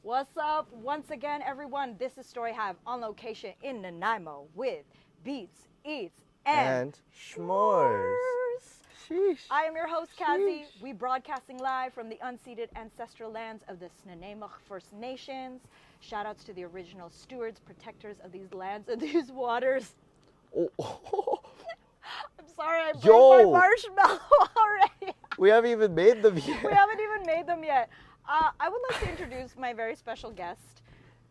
What's up? Once again, everyone, this is StoryHive on location in Nanaimo with Beats, Eats, and SchMOARRRS. Sheesh. I am your host, Kazi. Sheesh. We broadcasting live from the unceded ancestral lands of the Nanaimo First Nations. Shout outs to the original stewards, protectors of these lands and these waters. Oh. I'm sorry, I broke my marshmallow already. We haven't even made them yet. We haven't even made them yet. I would like to introduce my very special guest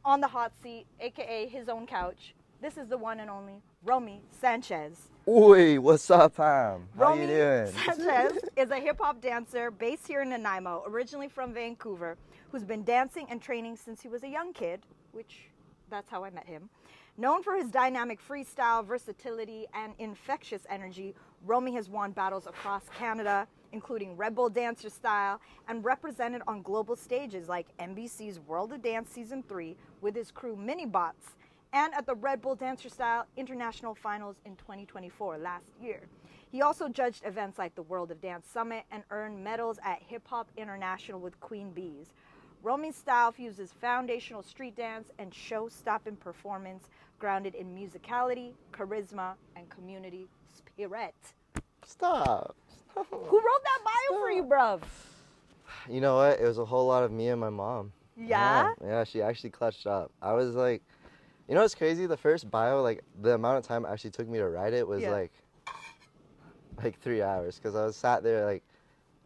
on the hot seat, aka his own couch. This is the one and only Romy Sanchez. Oi, what's up, Pam? How Romy you doing? Sanchez is a hip-hop dancer based here in Nanaimo, originally from Vancouver, who's been dancing and training since he was a young kid, which that's how I met him. Known for his dynamic freestyle, versatility, and infectious energy, Romy has won battles across Canada, including Red Bull Dancer Style, and represented on global stages like NBC's World of Dance Season 3 with his crew Minibots, and at the Red Bull Dancer Style International Finals in 2024 last year. He also judged events like the World of Dance Summit and earned medals at Hip Hop International with Queen Bees. Romy's style fuses foundational street dance and show-stopping performance grounded in musicality, charisma, and community spirit. Stop. Who wrote that bio for you, bruv? You know what? It was a whole lot of me and my mom. Yeah? Yeah, she actually clutched up. I was like, you know what's crazy? The first bio, like the amount of time it actually took me to write it was like 3 hours, because I was sat there like,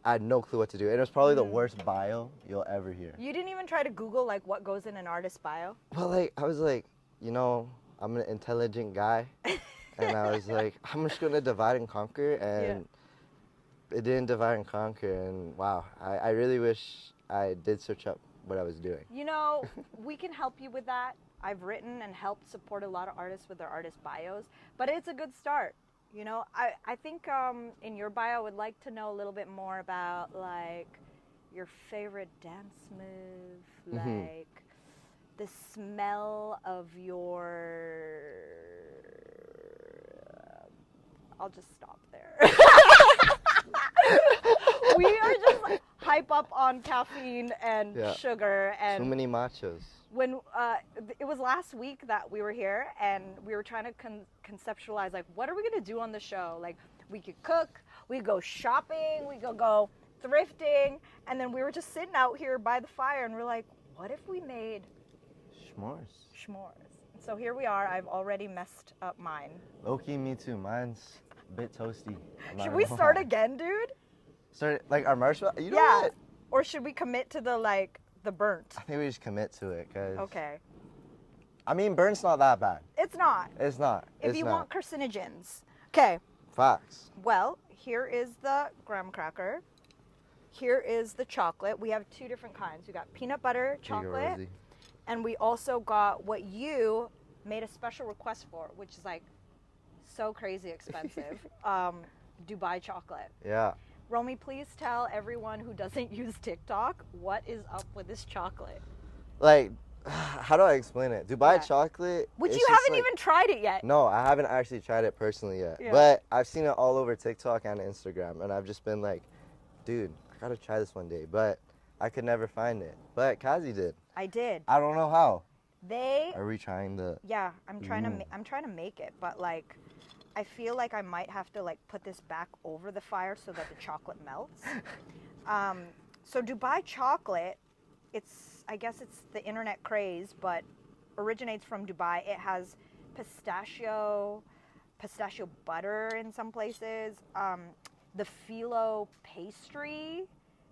I had no clue what to do. And it was probably the worst bio you'll ever hear. You didn't even try to Google like what goes in an artist's bio? Well, like, I was like, you know, I'm an intelligent guy. And I was like, I'm just going to divide and conquer. And it didn't divide and conquer. And wow, I really wish I did search up what I was doing. You know, we can help you with that. I've written and helped support a lot of artists with their artist bios, but it's a good start. You know, I think in your bio, I would like to know a little bit more about like your favorite dance move, like the smell of your, I'll just stop there. We are just like, hype up on caffeine and sugar and too many machos. When it was last week that we were here and we were trying to conceptualize like what are we gonna do on the show? Like we could cook, we could go shopping, we could go thrifting, and then we were just sitting out here by the fire and we're like, what if we made SchMOARRRS? So here we are. I've already messed up mine. Low-key, me too. Mine's a bit toasty. Should we start again, dude? Start like our marshmallow? You know what? Or should we commit to the burnt? I think we just commit to it, cause. Okay. I mean, burnt's not that bad. It's not. It's not. If you want carcinogens. Okay. Facts. Well, here is the graham cracker. Here is the chocolate. We have two different kinds. We got peanut butter chocolate, and we also got what you made a special request for, which is like so crazy expensive. Dubai chocolate. Yeah. Romy, please tell everyone who doesn't use TikTok what is up with this chocolate. Like, how do I explain it? Dubai chocolate. Which you haven't even tried it yet. No, I haven't actually tried it personally yet. Yeah. But I've seen it all over TikTok and Instagram, and I've just been like, dude, I gotta try this one day. But I could never find it. But Kazi did. I did. I don't know how. Are we trying the? Yeah, I'm trying to make it, but like, I feel like I might have to like put this back over the fire so that the chocolate melts. So Dubai chocolate, I guess it's the internet craze, but originates from Dubai. It has pistachio butter in some places, the phyllo pastry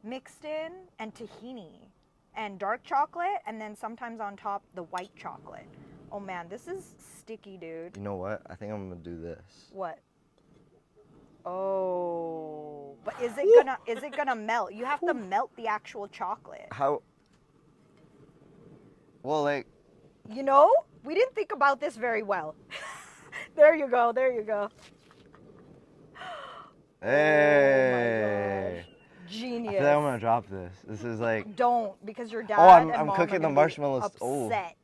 mixed in, and tahini, and dark chocolate, and then sometimes on top the white chocolate. Oh man, this is sticky, dude. You know what? I think I'm gonna do this. What? Oh, but is it gonna melt? You have to melt the actual chocolate. How? Well, like. You know, we didn't think about this very well. There you go. There you go. Hey. Oh my gosh. Genius. I feel like I'm gonna drop this. This is like. Don't, because your dad. I'm Mom cooking are the marshmallows. Upset.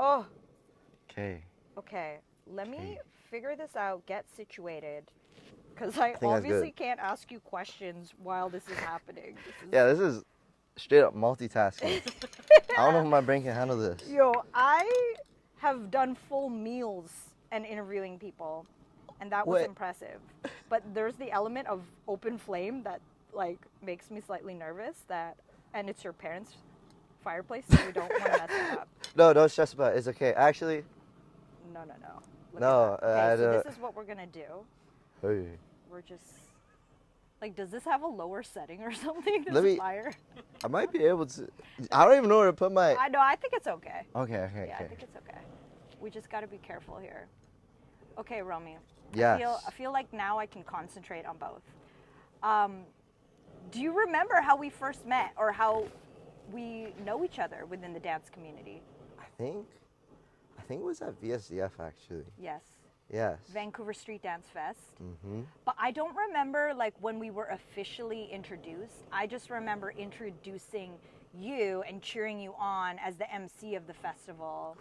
Oh. Okay. Okay. Let me figure this out. Get situated. Because I obviously can't ask you questions while this is happening. This is straight up multitasking. I don't know if my brain can handle this. Yo, I have done full meals and interviewing people, and that was Wait. impressive. But there's the element of open flame that like makes me slightly nervous. And it's your parents' fireplace, so you don't want to mess it up. No, don't stress about it. It's okay. Actually, No. Look No, at that. Okay, I so don't- this is what we're gonna do. hey. We're just like, does this have a lower setting or something? Let This me- fire. I might be able to. I don't even know where to put my. I know. I think it's okay. Okay. Yeah, I think it's okay. We just got to be careful here. Okay, Romy. Yes. I feel like now I can concentrate on both. Do you remember how we first met or how we know each other within the dance community? I think it was at VSDF actually. Yes. Yes. Vancouver Street Dance Fest. Mm-hmm. But I don't remember like when we were officially introduced. I just remember introducing you and cheering you on as the MC of the festival.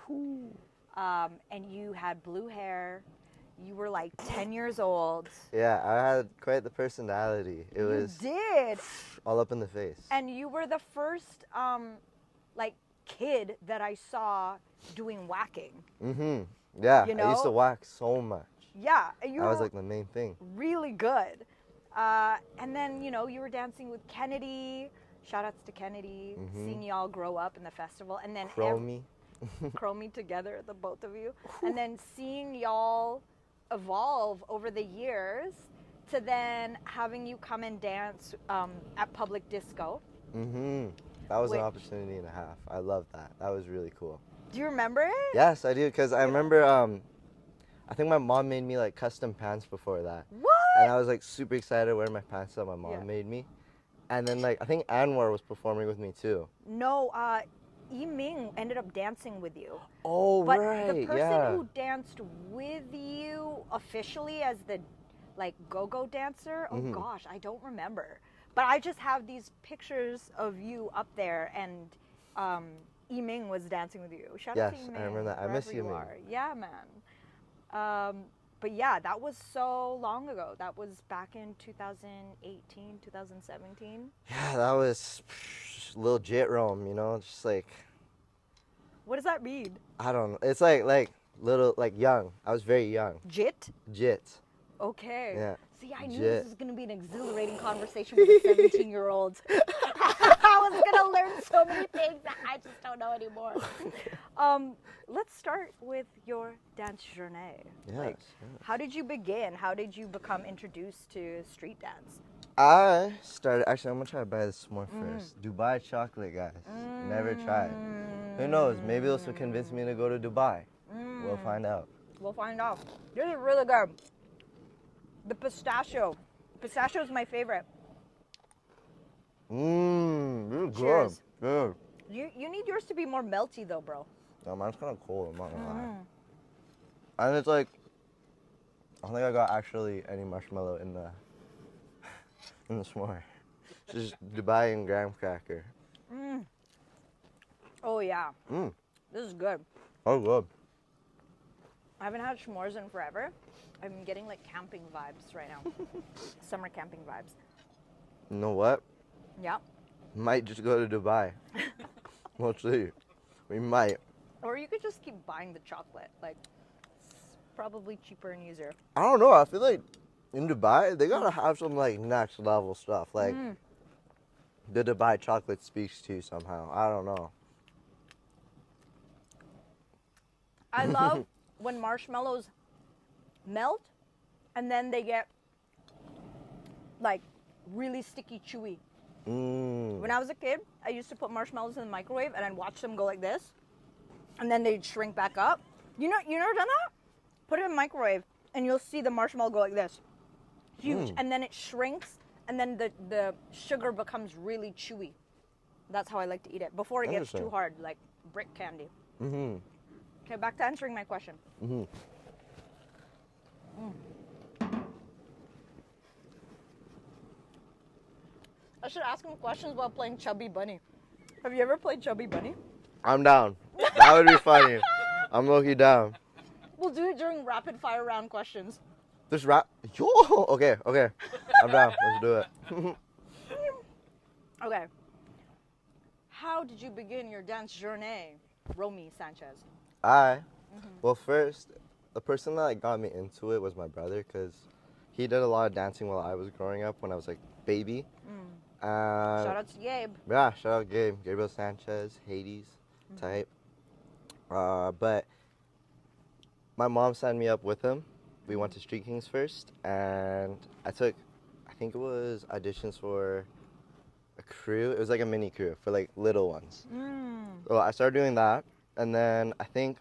And you had blue hair. You were like 10 years old. Yeah, I had quite the personality. It was You did. all up in the face. And you were the first like kid that I saw doing whacking. Mm-hmm. Yeah, You I used to know? whack so much. Yeah, you That was were like the main thing. really good. And then, you know, you were dancing with Kennedy. Shout outs to Kennedy. Seeing y'all grow up in the festival. And then Romy. Chromie together, the both of you. And then seeing y'all evolve over the years to then having you come and dance at Public Disco. Mm-hmm. That was an Which- opportunity and a half. I love that. That was really cool. Do you remember it? Yes, I do, because I remember, I think my mom made me like custom pants before that. What? And I was like super excited to wear my pants that my mom Yeah. made me. And then like, I think Anwar was performing with me too. No, Yi Ming ended up dancing with you. Oh, But right, the person yeah. who danced with you officially as the like go-go dancer, oh Mhm. gosh, I don't remember. But I just have these pictures of you up there and Yi Ming was dancing with you. Shout out to Yes, Yi I Ming. remember that. I miss wherever Yi you Ming. are. Yeah, man. But yeah, that was so long ago. That was back in 2018, 2017. Yeah, that was little jit Rome, you know, just like, What does that mean? I don't know. It's like little, like young. I was very young. Jit? Jit. Okay. Yeah. See, I knew Jit. this was going to be an exhilarating conversation with a 17-year-old. I was going to learn so many things that I just don't know anymore. Let's start with your dance journey. Yes, yes. How did you begin? How did you become introduced to street dance? I started, actually, I'm going to try to buy this more first. Dubai chocolate, guys. Never tried. Who knows? Maybe this will convince me to go to Dubai. We'll find out. We'll find out. This is really good. The pistachio. Pistachio is my favorite. Really Cheers. good. Good. You need yours to be more melty though, bro. No, mine's kind of cold, I'm not gonna lie. And it's like, I don't think I got actually any marshmallow in the s'more. It's just Dubai and graham cracker. Oh yeah. Mm. This is good. Oh, good. I haven't had s'mores in forever. I'm getting like camping vibes right now. Summer camping vibes. You know what? Yeah. Might just go to Dubai. We'll see. We might. Or you could just keep buying the chocolate. Like, it's probably cheaper and easier. I don't know. I feel like in Dubai, they gotta have some like next level stuff. Like the Dubai chocolate speaks to you somehow. I don't know. I love when marshmallows melt and then they get like really sticky chewy. When I was a kid, I used to put marshmallows in the microwave and I'd watch them go like this. And then they'd shrink back up. You never done that? Put it in the microwave and you'll see the marshmallow go like this. Huge. And then it shrinks and then the sugar becomes really chewy. That's how I like to eat it. Before it gets too Interesting. hard, like brick candy. Mm-hmm. Okay, back to answering my question. Mm-hmm. I should ask him questions while playing Chubby Bunny. Have you ever played Chubby Bunny? I'm down. That would be funny. I'm low-key down. We'll do it during rapid fire round questions. Just rap. Yo. Okay. I'm down. Let's do it. Okay. how did you begin your dance journey, Romy Sanchez? Well, first, the person that like, got me into it was my brother, because he did a lot of dancing while I was growing up when I was like baby. Shout out to Gabe. Yeah, shout out Gabe, Gabriel Sanchez, Hades type. But my mom signed me up with him. We went to Street Kings first, and I think it was auditions for a crew. It was like a mini crew for like little ones. So I started doing that, and then I think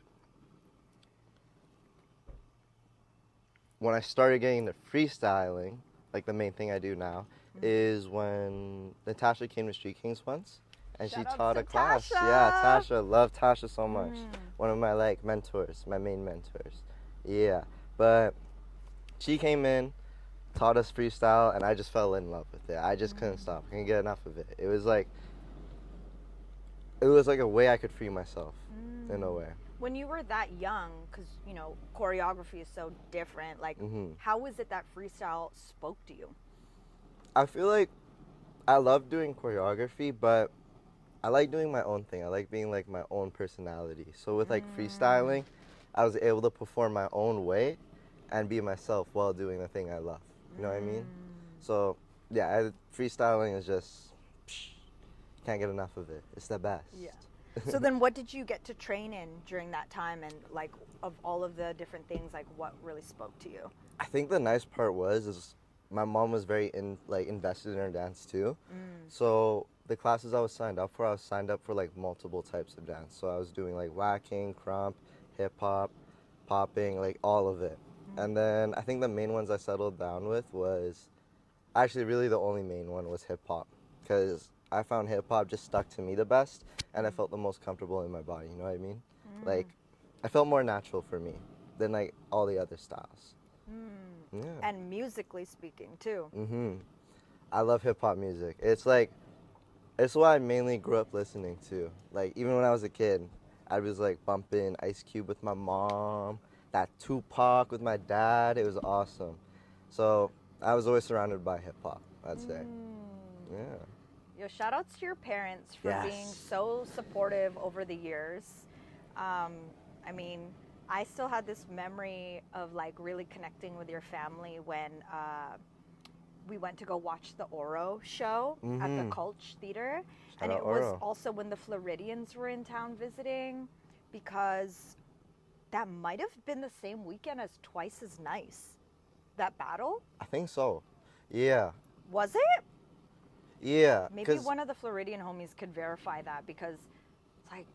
when I started getting into freestyling, like the main thing I do now, is when Natasha came to Street Kings once, and Shout she out taught to a class. Tasha. Yeah, Tasha, love Tasha so much. One of my like mentors, my main mentors. Yeah, but she came in, taught us freestyle, and I just fell in love with it. I just couldn't stop. I couldn't get enough of it. It was like a way I could free myself in a way. When you were that young, because, you know, choreography is so different, like, how was it that freestyle spoke to you? I feel like I love doing choreography, but I like doing my own thing. I like being like my own personality. So with like freestyling, I was able to perform my own way and be myself while doing the thing I love. You know what I mean? So yeah, freestyling is just, can't get enough of it. It's the best. Yeah. So then what did you get to train in during that time, and like of all of the different things, like what really spoke to you? I think the nice part is my mom was very invested in her dance too. So the classes I was signed up for like multiple types of dance. So I was doing like whacking, krump, hip hop, popping, like all of it. And then I think the main ones I settled down with was, actually really the only main one was hip hop, because I found hip hop just stuck to me the best, and I felt the most comfortable in my body. You know what I mean? Like, I felt more natural for me than like all the other styles. Yeah. And musically speaking too. I love hip hop music. It's what I mainly grew up listening to. Like, even when I was a kid, I was like bumping Ice Cube with my mom, that Tupac with my dad. It was awesome. So I was always surrounded by hip hop, I'd say. Yeah. Yo, shout outs to your parents for being so supportive over the years. I mean, I still had this memory of like really connecting with your family when we went to go watch the MOARRRR show at the Culch Theater. And it was also when the Floridians were in town visiting, because that might have been the same weekend as Twice as Nice. That battle? I think so. Yeah. Was it? Yeah. Maybe one of the Floridian homies could verify that, because it's like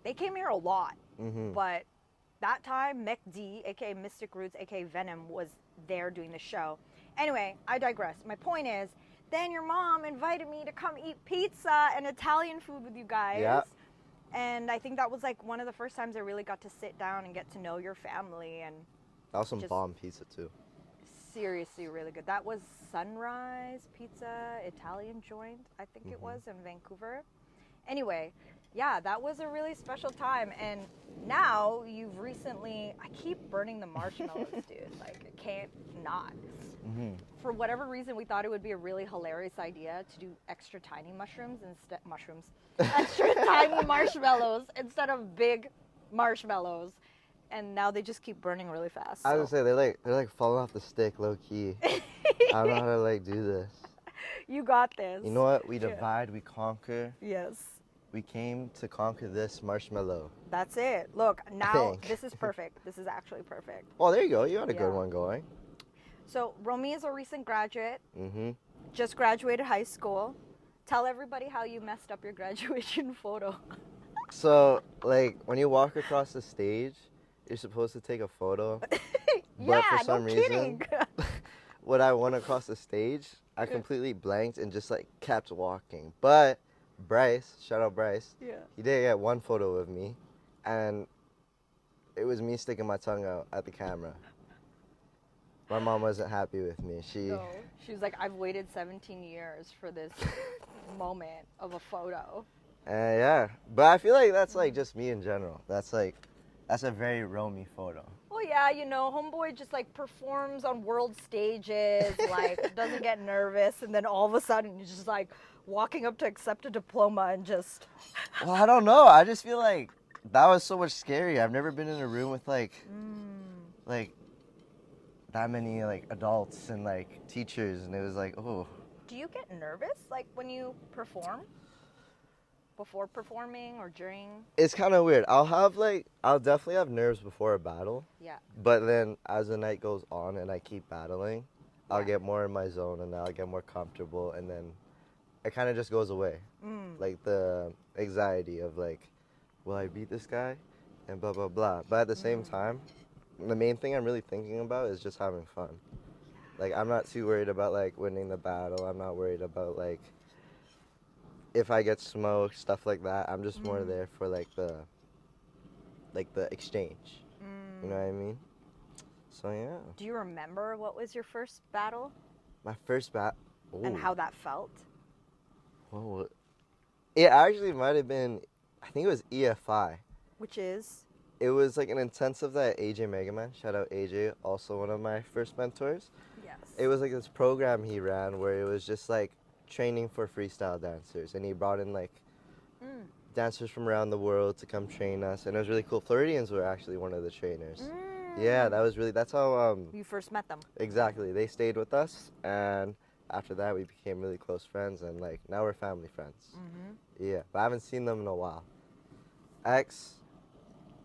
they came here a lot. But that time, Mech D, aka Mystic Roots, aka Venom, was there doing the show. Anyway, I digress. My point is, then your mom invited me to come eat pizza and Italian food with you guys. Yeah. And I think that was like one of the first times I really got to sit down and get to know your family. And that was some bomb pizza too. Seriously, really good. That was Sunrise Pizza, Italian joint, I think it was, in Vancouver. Anyway, yeah, that was a really special time. And now you've recently, I keep burning the marshmallows, dude. Like, I can't not. For whatever reason, we thought it would be a really hilarious idea to do extra tiny extra tiny marshmallows instead of big marshmallows. And now they just keep burning really fast. I was gonna say they're like falling off the stick, low key. I don't know how to like do this. You got this. You know what? We divide, we conquer. Yes. We came to conquer this marshmallow. That's it. Look, now this is perfect. This is actually perfect. Oh, there you go. You had a good one going. So Romy is a recent graduate. Just graduated high school. Tell everybody how you messed up your graduation photo. So, like, when you walk across the stage, you're supposed to take a photo. Yeah, but for some reason, kidding. when I went across the stage, I completely blanked and just like kept walking. But Bryce, shout out Bryce, he did get one photo of me, and it was me sticking my tongue out at the camera. My mom wasn't happy with me. She was like, I've waited 17 years for this moment of a photo. Yeah, but I feel like that's like just me in general. That's a very Romy photo. Well, yeah, you know, homeboy just like performs on world stages, like doesn't get nervous, and then all of a sudden he's just like, walking up to accept a diploma and just... Well, I don't know. I just feel like that was so much scary. I've never been in a room with like that many like adults and like teachers, and it was like, oh. Do you get nervous like when you perform? Before performing or during? It's kind of weird. I'll definitely have nerves before a battle. Yeah. But then as the night goes on and I keep battling, I'll get more in my zone and I'll get more comfortable, and then it kind of just goes away. Like the anxiety of like, will I beat this guy? And blah, blah, blah. But at the same time, the main thing I'm really thinking about is just having fun. Like, I'm not too worried about like winning the battle. I'm not worried about like if I get smoked, stuff like that. I'm just more there for like the exchange. You know what I mean? So yeah. Do you remember what was your first battle? My first And how that felt? Whoa. It actually might have been, I think it was EFI. Which is? It was like an intensive that AJ Megaman, shout out AJ, also one of my first mentors. Yes. It was like this program he ran where it was just like training for freestyle dancers, and he brought in like dancers from around the world to come train us, and it was really cool. Floridians were actually one of the trainers. Yeah, that's how you first met them. Exactly. They stayed with us, and after that we became really close friends, and like now we're family friends. Yeah, but I haven't seen them in a while. X,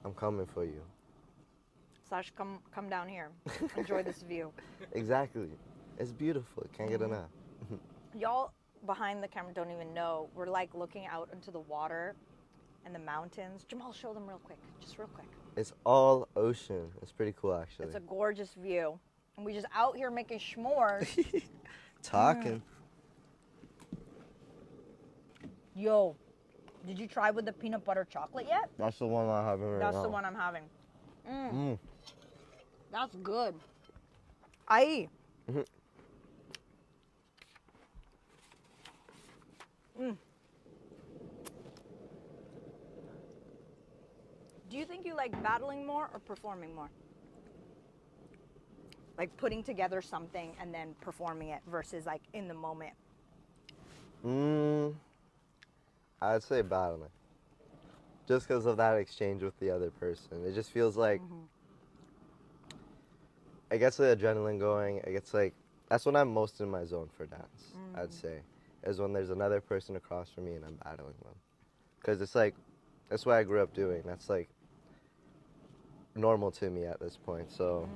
I'm coming for you. Sash, come down here. Enjoy this view. Exactly. It's beautiful. Can't get enough. Y'all behind the camera don't even know. We're like looking out into the water and the mountains. Jamal, show them real quick. Just real quick. It's all ocean. It's pretty cool, actually. It's a gorgeous view. And we just out here making s'mores. Talking. Yo, did you try with the peanut butter chocolate yet? That's the one I'm having right now. That's the one I'm having. That's good. Aye. Do you think you like battling more or performing more? Like putting together something and then performing it versus like in the moment? I'd say battling. Just because of that exchange with the other person. It just feels like it gets the adrenaline going. It gets like, that's when I'm most in my zone for dance, I'd say. Is when there's another person across from me and I'm battling them. Because it's like, that's what I grew up doing. That's like normal to me at this point. So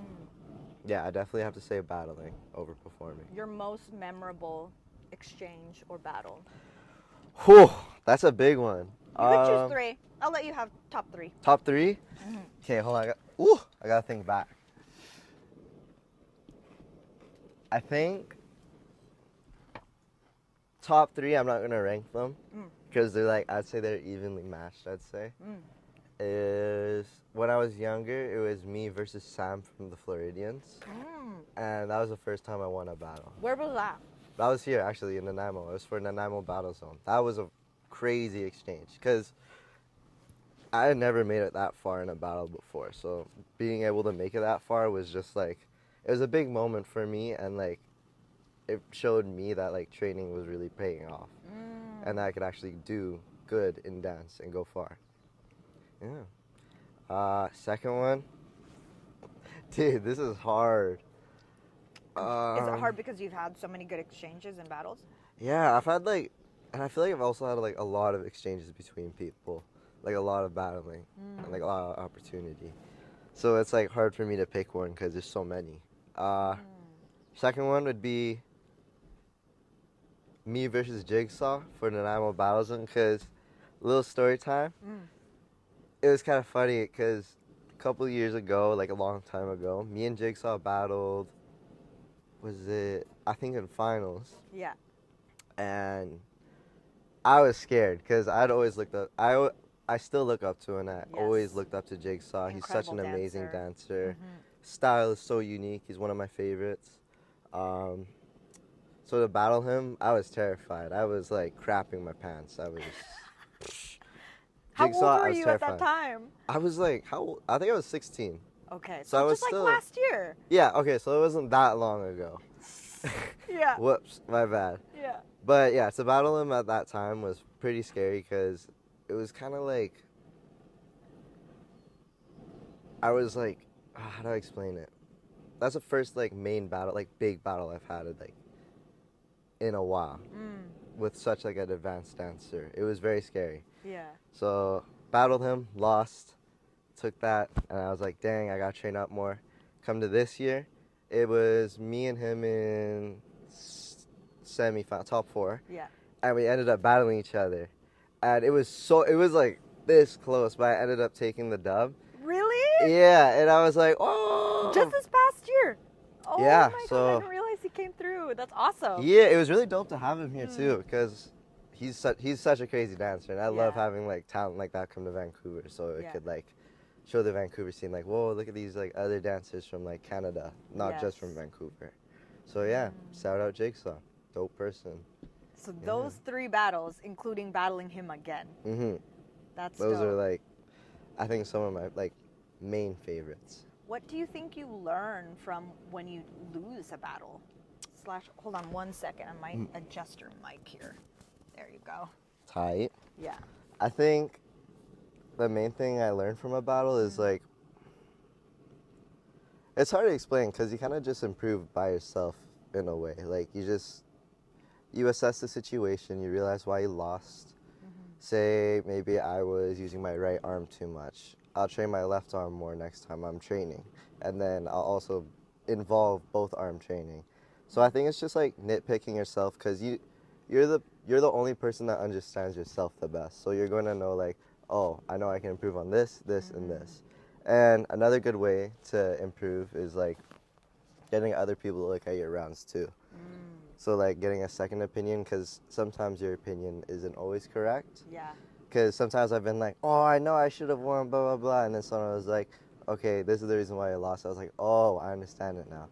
yeah, I definitely have to say battling over performing. Your most memorable exchange or battle? Whew, that's a big one. You could choose three. I'll let you have top three. Top three? Okay, hold on. I gotta think back. I think top three, I'm not gonna rank them because they're like, I'd say they're evenly matched, I'd say. Is when I was younger, it was me versus Sam from the Floridians. And that was the first time I won a battle. Where was that? That was here, actually, in Nanaimo. It was for Nanaimo Battle Zone. That was a crazy exchange because I had never made it that far in a battle before. So being able to make it that far was just like, it was a big moment for me, and like it showed me that like training was really paying off and that I could actually do good in dance and go far. Yeah. Second one, dude, this is hard. Is it hard because you've had so many good exchanges and battles? Yeah, I've had like, and I feel like I've also had like a lot of exchanges between people, like a lot of battling and like a lot of opportunity. So it's like hard for me to pick one because there's so many. Second one would be me versus Jigsaw for Nanaimo Battle Zone, because little story time. It was kind of funny because a couple of years ago, like a long time ago, me and Jigsaw battled. Was it? I think in finals. Yeah. And I was scared because I'd always looked up. I still look up to him. I always looked up to Jigsaw. He's such an amazing dancer. Style is so unique. He's one of my favorites. So to battle him, I was terrified. I was like crapping my pants. I was. How old were you at that time? I was like, how old? I think I was 16. Okay, so I was just like still, last year. Yeah, okay, so it wasn't that long ago. Yeah. Whoops, my bad. Yeah. But yeah, to battle him at that time was pretty scary because it was kind of like, I was like, how do I explain it? That's the first like main battle, like big battle I've had like in a while with such like an advanced dancer. It was very scary. Yeah. So battled him, lost, took that, and I was like, dang, I gotta train up more. Come to this year, it was me and him in semi-final, top 4. Yeah. And we ended up battling each other. And it was like this close, but I ended up taking the dub. Really? Yeah, and I was like, oh. Just this past year. Oh Yeah, my so God, I didn't realize he came through. That's awesome. yeah, it was really dope to have him here too, because he's such a crazy dancer, and I love Yeah. having like talent like that come to Vancouver, so it Yeah. could like show the Vancouver scene like, whoa, look at these like other dancers from like Canada, not just from Yes. Vancouver. So yeah, shout out Jigsaw, dope person. So those 3 battles, including battling him again. That's Those dope. are like, I think some of my like main favorites. What do you think you learn from when you lose a battle? Hold on 1 second. I might adjust your mic here. There you go. Tight. Yeah. I think the main thing I learned from a battle is like, it's hard to explain because you kind of just improve by yourself in a way. Like you assess the situation, you realize why you lost. Say maybe I was using my right arm too much. I'll train my left arm more next time I'm training. And then I'll also involve both arm training. So I think it's just like nitpicking yourself because you're the only person that understands yourself the best. So you're going to know like, oh, I know I can improve on this, and this. And another good way to improve is like getting other people to look at your rounds too. So like getting a second opinion, because sometimes your opinion isn't always correct. Yeah. Because sometimes I've been like, oh, I know I should have won, blah, blah, blah. And then someone was like, okay, this is the reason why I lost. I was like, oh, I understand it now.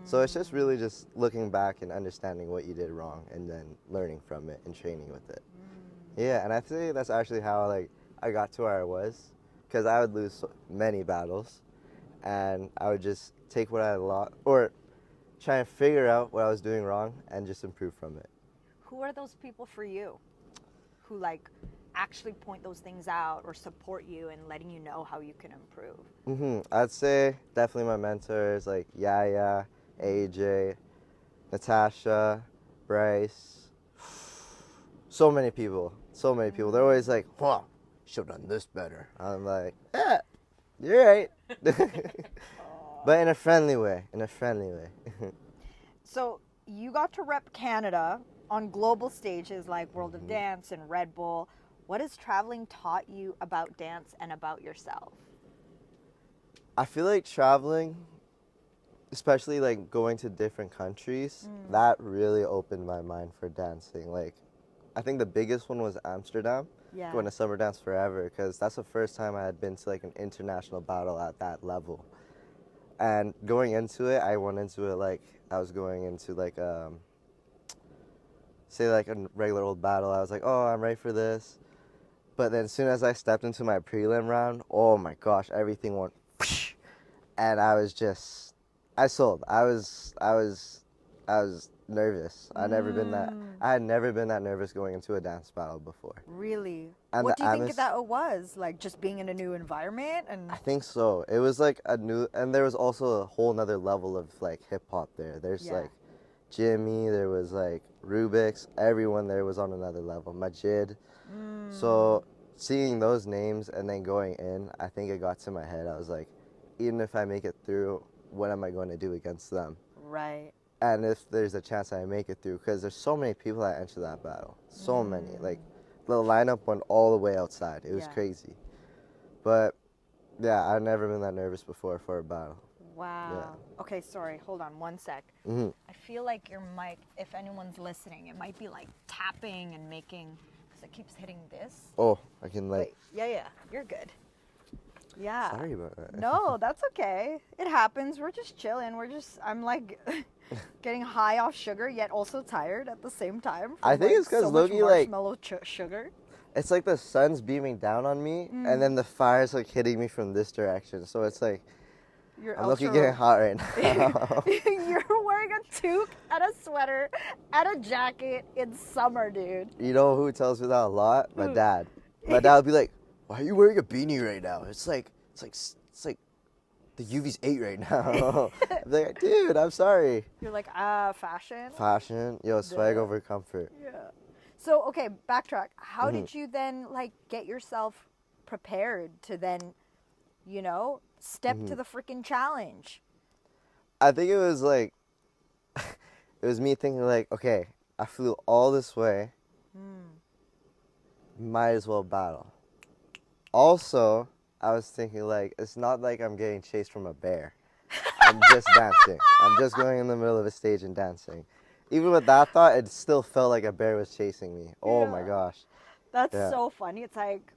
So it's just really just looking back and understanding what you did wrong and then learning from it and training with it. Yeah, and I think that's actually how like I got to where I was, because I would lose many battles and I would just take what I lost or try and figure out what I was doing wrong and just improve from it. Who are those people for you who like actually point those things out or support you and letting you know how you can improve? I'd say definitely my mentors like Yaya, AJ, Natasha, Bryce. So many people. They're always like, huh, should have done this better. I'm like, yeah, you're right. But in a friendly way. So you got to rep Canada on global stages like World of Dance and Red Bull. What has traveling taught you about dance and about yourself? I feel like traveling, especially like going to different countries, that really opened my mind for dancing. Like, I think the biggest one was Amsterdam, going to Summer Dance Forever, because that's the first time I had been to like an international battle at that level. And going into it, I went into it like I was going into like say like a regular old battle. I was like, oh, I'm ready for this. But then as soon as I stepped into my prelim round, oh my gosh, everything went whoosh, and I was just, I sold. I was nervous. I had never been that nervous going into a dance battle before. Really? And what do you think that it was? Like just being in a new environment? And I think so. It was like a new, and there was also a whole nother level of like hip hop there. There's like Jimmy, there was like Rubik's, everyone there was on another level. Majid. So seeing those names and then going in, I think it got to my head. I was like, even if I make it through, what am I going to do against them? Right. And if there's a chance I make it through, because there's so many people that enter that battle. So many. Like, the lineup went all the way outside. It was crazy. But, yeah, I've never been that nervous before for a battle. Wow. Yeah. Okay, sorry. Hold on 1 sec. I feel like your mic, if anyone's listening, it might be like tapping and making, because it keeps hitting this. Oh, I can like... Wait. Yeah. You're good. Yeah. Sorry about that. No, that's okay. It happens. We're just chilling. I'm like getting high off sugar, yet also tired at the same time. I think it's because Loki, like, marshmallow sugar. It's like the sun's beaming down on me, and then the fire's like hitting me from this direction. So it's like, You're I'm looking ultra- getting hot right now. You're wearing a toque and a sweater and a jacket in summer, dude. You know who tells me that a lot? My Who? dad. My dad would be like, "Why are you wearing a beanie right now? It's like the UV's 8 right now." I'm like, "Dude, I'm sorry." You're like, fashion? Fashion, yo, swag Duh. over comfort. Yeah. So, okay, backtrack. How Mm-hmm. did you then, like, get yourself prepared to then, step Mm-hmm. to the freaking challenge? I think it was like, it was me thinking like, okay, I flew all this way, might as well battle. Also, I was thinking like, it's not like I'm getting chased from a bear. I'm just dancing. I'm just going in the middle of a stage and dancing. Even with that thought, it still felt like a bear was chasing me. Oh my Yeah. gosh. That's Yeah. so funny. It's like,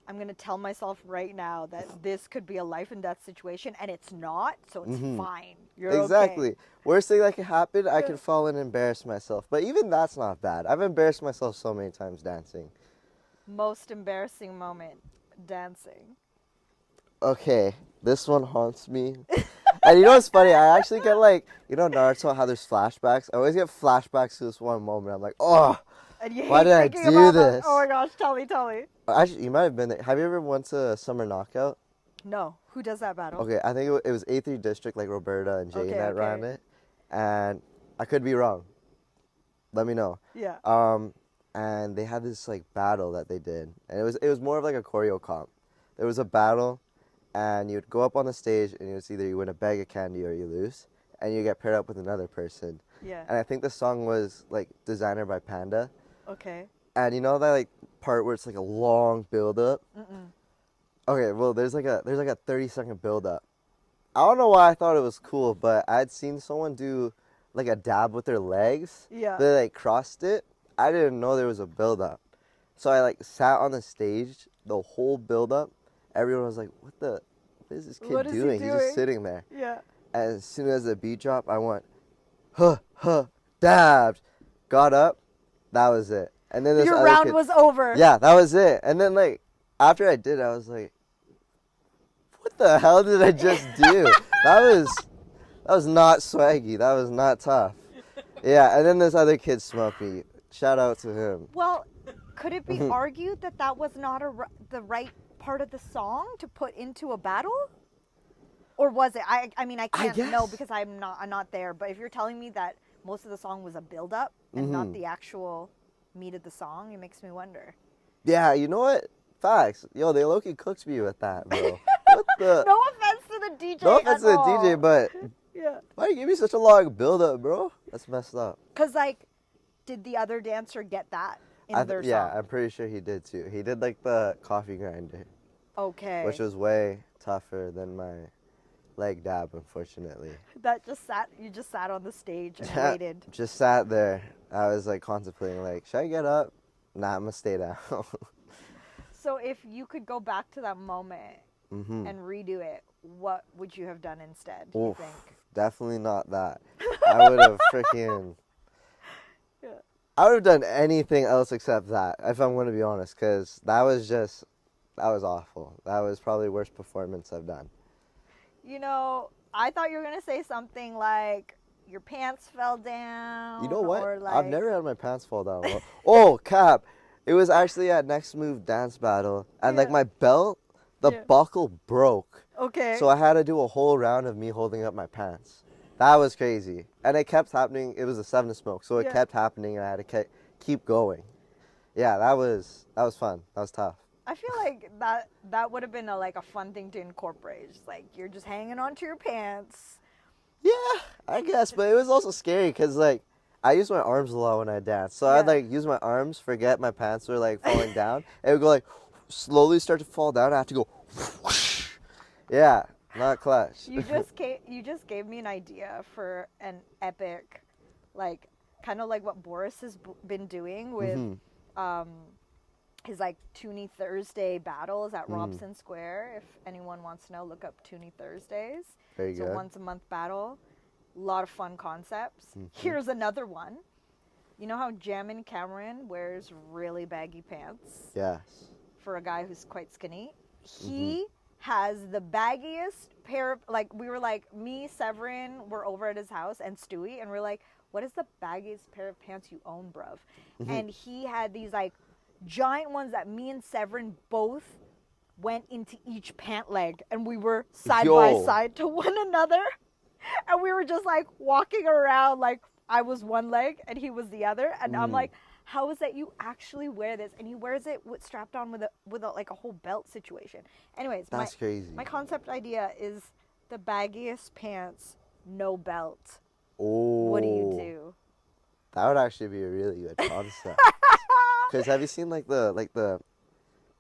I'm going to tell myself right now that this could be a life and death situation, and it's not, so it's fine. You're Exactly. okay. Worst thing that could happen, I could fall and embarrass myself. But even that's not bad. I've embarrassed myself so many times dancing. Most embarrassing moment, dancing. Okay, this one haunts me. And you know what's funny? I actually get like, Naruto, how there's flashbacks? I always get flashbacks to this one moment. I'm like, oh, And you why hate did I thinking do about that. this? Oh my gosh, tell me. Actually, you might have been there. Have you ever went to Summer Knockout? No. Who does that battle? Okay, I think it was A3 District, like Roberta and Jay Okay, that ran it. And I could be wrong. Let me know. Yeah. And they had this like battle that they did. And it was more of like a choreo comp. There was a battle and you'd go up on the stage and it's either you win a bag of candy or you lose. And you get paired up with another person. Yeah. And I think the song was like Designer by Panda. Okay. And you know that like part where it's like a long build up? Okay, well there's like a 30-second build up. I don't know why I thought it was cool, but I'd seen someone do like a dab with their legs. Yeah. They like crossed it. I didn't know there was a build up. So I like sat on the stage the whole build up. Everyone was like, what is this kid What is he doing? He's just doing?" sitting there. Yeah. And as soon as the beat dropped, I went, dabbed. Got up. That was it. And then this Your other round kid, was over. yeah, that was it. And then like after I did, I was like, what the hell did I just do? That was not swaggy. That was not tough. Yeah, and then this other kid smoked me. Shout out to him. Well, could it be argued that that was not the right part of the song to put into a battle? Or was it? I mean, I can't know guess. because I'm not there. But if you're telling me that most of the song was a build up and not the actual meat of the song, it makes me wonder. Yeah, you know what? Facts. Yo, they low-key cooked me with that, bro. What the? No offense to the DJ. No offense to the at all. DJ, but Yeah. why you give me such a long build-up, bro? That's messed up. Cause like, did the other dancer get that in their song? Yeah, I'm pretty sure he did too. He did like the coffee grinder, Okay. which was way tougher than my leg dab, unfortunately. You just sat on the stage and waited. Just sat there. I was like contemplating, like, should I get up? Nah, I'm gonna stay down. So if you could go back to that moment Mm-hmm. and redo it, what would you have done instead, do you Oof, think? definitely not that. I would have freaking. Yeah. I would have done anything else except that, if I'm going to be honest, because that was awful. That was probably the worst performance I've done. I thought you were going to say something like your pants fell down. You know what? Or like, I've never had my pants fall down. Oh, cap. It was actually at Next Move Dance Battle, and like Yeah. my belt, the Yeah. buckle broke. Okay. So I had to do a whole round of me holding up my pants. That was crazy. And it kept happening. It was a 7 smoke, so it Yeah. kept happening, and I had to keep going. Yeah, that was fun. That was tough. I feel like that would have been a fun thing to incorporate. Just like you're just hanging onto your pants. Yeah, I guess, but it was also scary because like I use my arms a lot when I dance, so I'd Yeah. like use my arms, forget my pants were like falling down, and it would go like slowly start to fall down. I have to go, whoosh. Yeah, not clutch. You just gave me an idea for an epic, like kind of like what Boris has been doing with his like Toonie Thursday battles at Robson Square. If anyone wants to know, look up Toonie Thursdays. Very It's a good. once a month battle. A lot of fun concepts. Here's another one. You know how Jammin Cameron wears really baggy pants Yes. for a guy who's quite skinny? He has the baggiest pair of, like, we were like, me, Severin, were over at his house, and Stewie, and we're like, what is the baggiest pair of pants you own, bruv? And he had these, like, giant ones that me and Severin both went into each pant leg, and we were side by side to one another, and we were just, like, walking around, like, I was one leg, and he was the other, and I'm like, how is that you actually wear this? And he wears it strapped on with a like a whole belt situation. Anyways, That's crazy. My concept idea is the baggiest pants, no belt. Oh. What do you do? That would actually be a really good concept. Because have you seen like the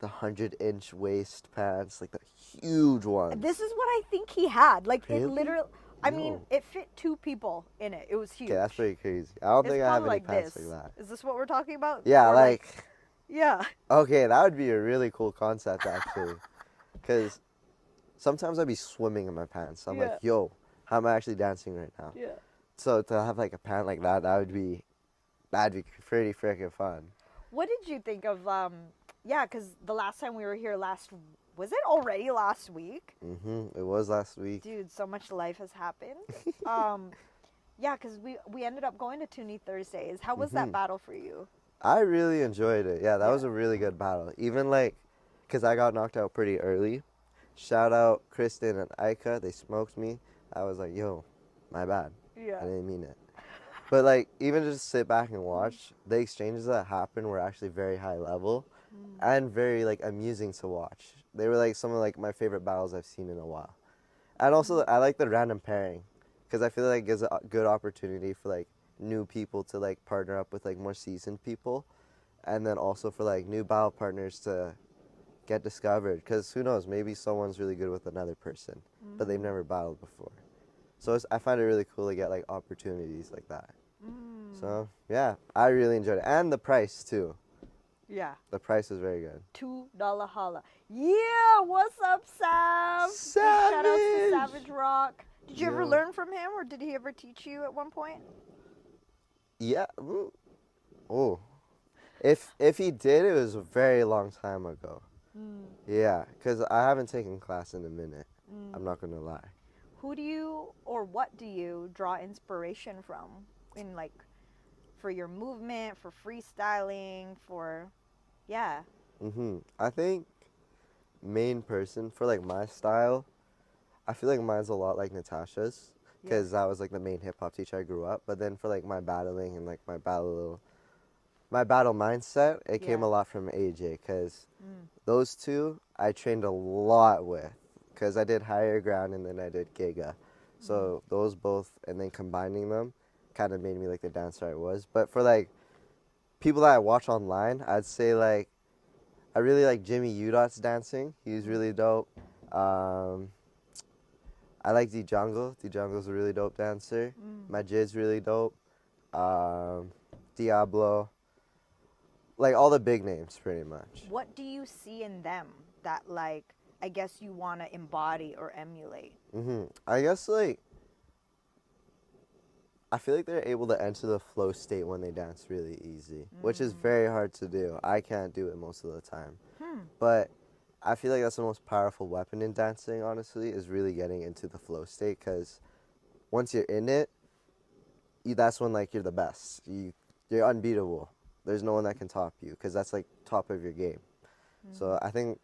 100-inch waist pants, like the huge ones? This is what I think he had. Like Really? it literally. I mean, it fit 2 people in it. It was huge. Okay, that's pretty crazy. I don't think I have any pants this. like that. Is this what we're talking about? Yeah, Or like. Yeah. Okay, that would be a really cool concept actually. Because sometimes I'd be swimming in my pants. I'm like, yo, how am I actually dancing right now? Yeah. So to have like a pant like that, that'd be pretty freaking fun. What did you think of? Yeah, because the last time we were here was it already last week? It was last week. Dude, so much life has happened. Yeah, because we ended up going to Toonie Thursdays. How was that battle for you? I really enjoyed it. Yeah, that was a really good battle. Even like, because I got knocked out pretty early. Shout out Kristen and Aika. They smoked me. I was like, yo, my bad. Yeah. I didn't mean it. But like, even just sit back and watch, the exchanges that happened were actually very high level and very like amusing to watch. They were like some of like my favorite battles I've seen in a while. And also I like the random pairing because I feel like it gives a good opportunity for like new people to like partner up with like more seasoned people, and then also for like new battle partners to get discovered, because who knows, maybe someone's really good with another person but they've never battled before. So I find it really cool to get like opportunities like that. So yeah, I really enjoyed it, and the price too. Yeah. The price is very good. $2 holla. Yeah, what's up, Sam? Savage! Shout out to Savage Rock. Did you ever learn from him, or did he ever teach you at one point? Yeah. Oh. If he did, it was a very long time ago. Yeah, because I haven't taken class in a minute. I'm not going to lie. Who do you, or what do you draw inspiration from in like, for your movement, for freestyling, for, yeah. I think main person for like my style, I feel like mine's a lot like Natasha's, because that was like the main hip hop teacher I grew up. But then for like my battling and like my battle mindset, it came a lot from AJ, because those two I trained a lot with, because I did Higher Ground and then I did Giga. So those both, and then combining them kind of made me like the dancer I was. But for like people that I watch online, I'd say like I really like Jimmy Udot's dancing. He's really dope. I like D-Jungle. D-Jungle's a really dope dancer. Majid's really dope. Diablo. Like all the big names pretty much. What do you see in them that like, I guess you want to embody or emulate? I guess like, I feel like they're able to enter the flow state when they dance really easy, which is very hard to do. I can't do it most of the time. But I feel like that's the most powerful weapon in dancing, honestly, is really getting into the flow state, because once you're in it, that's when like you're the best. You're unbeatable. There's no one that can top you, because that's like top of your game. So I think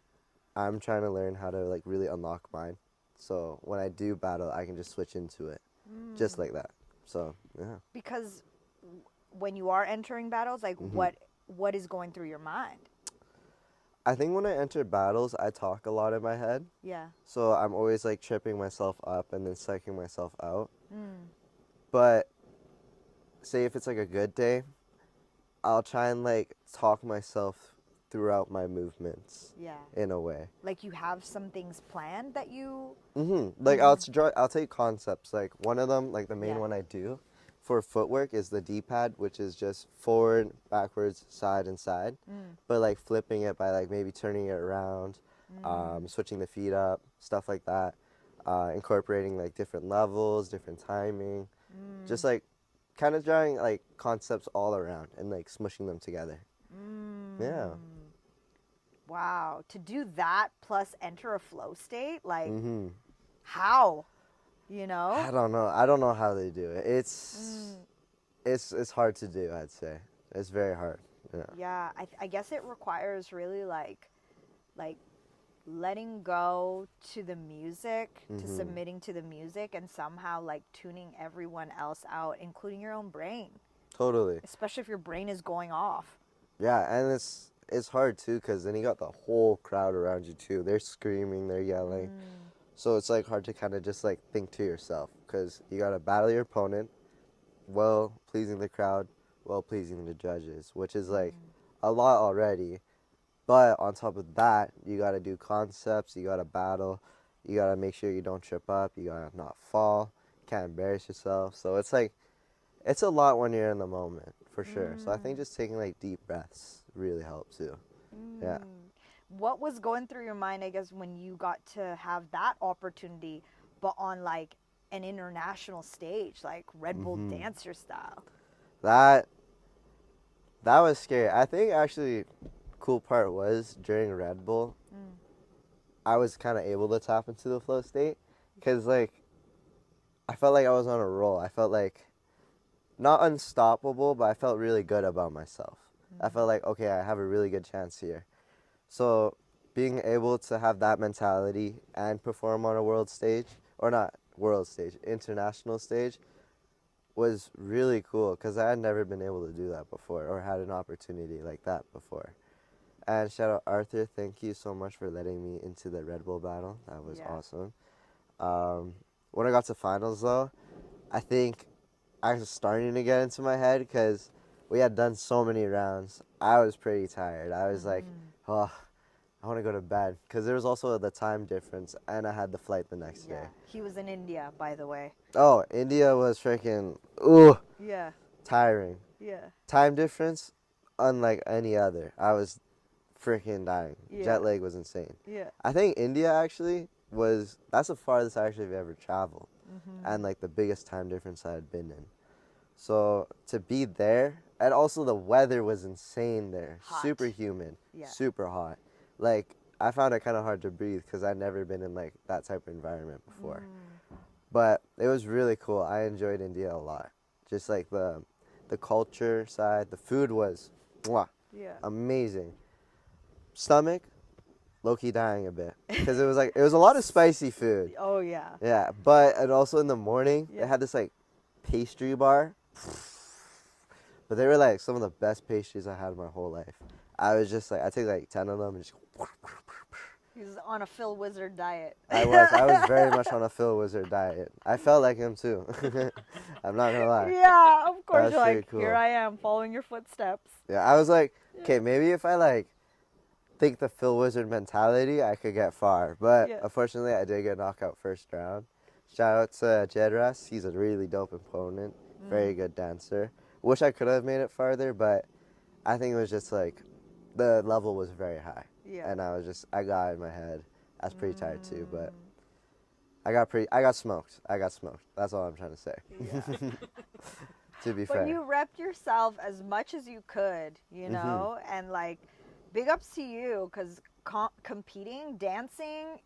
I'm trying to learn how to like really unlock mine. So when I do battle, I can just switch into it just like that. So, yeah. Because when you are entering battles, like what is going through your mind? I think when I enter battles, I talk a lot in my head. Yeah. So I'm always like tripping myself up and then psyching myself out. But say if it's like a good day, I'll try and like talk myself throughout my movements. Yeah. In a way. Like you have some things planned that you. Like I'll take concepts. Like one of them, like the main one I do for footwork is the D-pad, which is just forward, backwards, side, and side. But like flipping it by like maybe turning it around, switching the feet up, stuff like that. Incorporating like different levels, different timing. Just like kind of drawing like concepts all around and like smushing them together. Yeah. Wow. To do that plus enter a flow state, like, Mm-hmm. how? You know? I don't know. I don't know how they do it. It's hard to do, I'd say. It's very hard. Yeah. Yeah, I guess it requires really like letting go to the music, to Mm-hmm. submitting to the music, and somehow like tuning everyone else out, including your own brain, Totally. especially if your brain is going off. Yeah, and it's hard too because then you got the whole crowd around you too. They're screaming, they're yelling. So it's like hard to kind of just like think to yourself because you got to battle your opponent while pleasing the crowd, while pleasing the judges, which is like a lot already. But on top of that, you got to do concepts, you got to battle, you got to make sure you don't trip up, you got to not fall, can't embarrass yourself. So it's like, it's a lot when you're in the moment, for sure. So I think just taking like deep breaths really helps too. Yeah. What was going through your mind, I guess, when you got to have that opportunity, but on like an international stage, like Red Bull Dancer style? That was scary. I think actually cool part was during Red Bull, I was kind of able to tap into the flow state because like I felt like I was on a roll. I felt like not unstoppable, but I felt really good about myself. I felt like, okay, I have a really good chance here. So being able to have that mentality and perform on a world stage, or not world stage, international stage, was really cool because I had never been able to do that before or had an opportunity like that before. And shout out Arthur, thank you so much for letting me into the Red Bull battle. That was awesome. When I got to finals though, I think I was starting to get into my head because we had done so many rounds. I was pretty tired. I was like, oh, I want to go to bed because there was also the time difference and I had the flight the next day. He was in India, by the way. Oh, India was freaking, tiring. Yeah. Time difference, unlike any other. I was freaking dying. Jet lag was insane. Yeah. I think India actually that's the farthest I actually have ever traveled. And like the biggest time difference I had been in. So to be there, and also the weather was insane there. Hot. Super humid, Yeah. super hot. Like I found it kind of hard to breathe because I'd never been in like that type of environment before. But it was really cool. I enjoyed India a lot. Just like the culture side, the food was amazing. Stomach, low-key dying a bit because it was a lot of spicy food. Oh yeah. Yeah, and also in the morning they had this like pastry bar, but they were like some of the best pastries I had in my whole life. I was just like, I take like 10 of them and just. He's on a Phil Wizard diet. I was very much on a Phil Wizard diet. I felt like him too. I'm not gonna lie. Yeah, of course. You're like, cool. Here I am following your footsteps. Yeah, I was like, okay, maybe if I like think the Phil Wizard mentality, I could get far. But unfortunately, I did get knocked out first round. Shout out to Jedras. He's a really dope opponent. Very good dancer. Wish I could have made it farther, but I think it was just like the level was very high. Yeah. And I got in my head. I was pretty tired too, but I got smoked. That's all I'm trying to say. Yeah. To be fair. But you repped yourself as much as you could, you know, and like, big ups to you because competing, dancing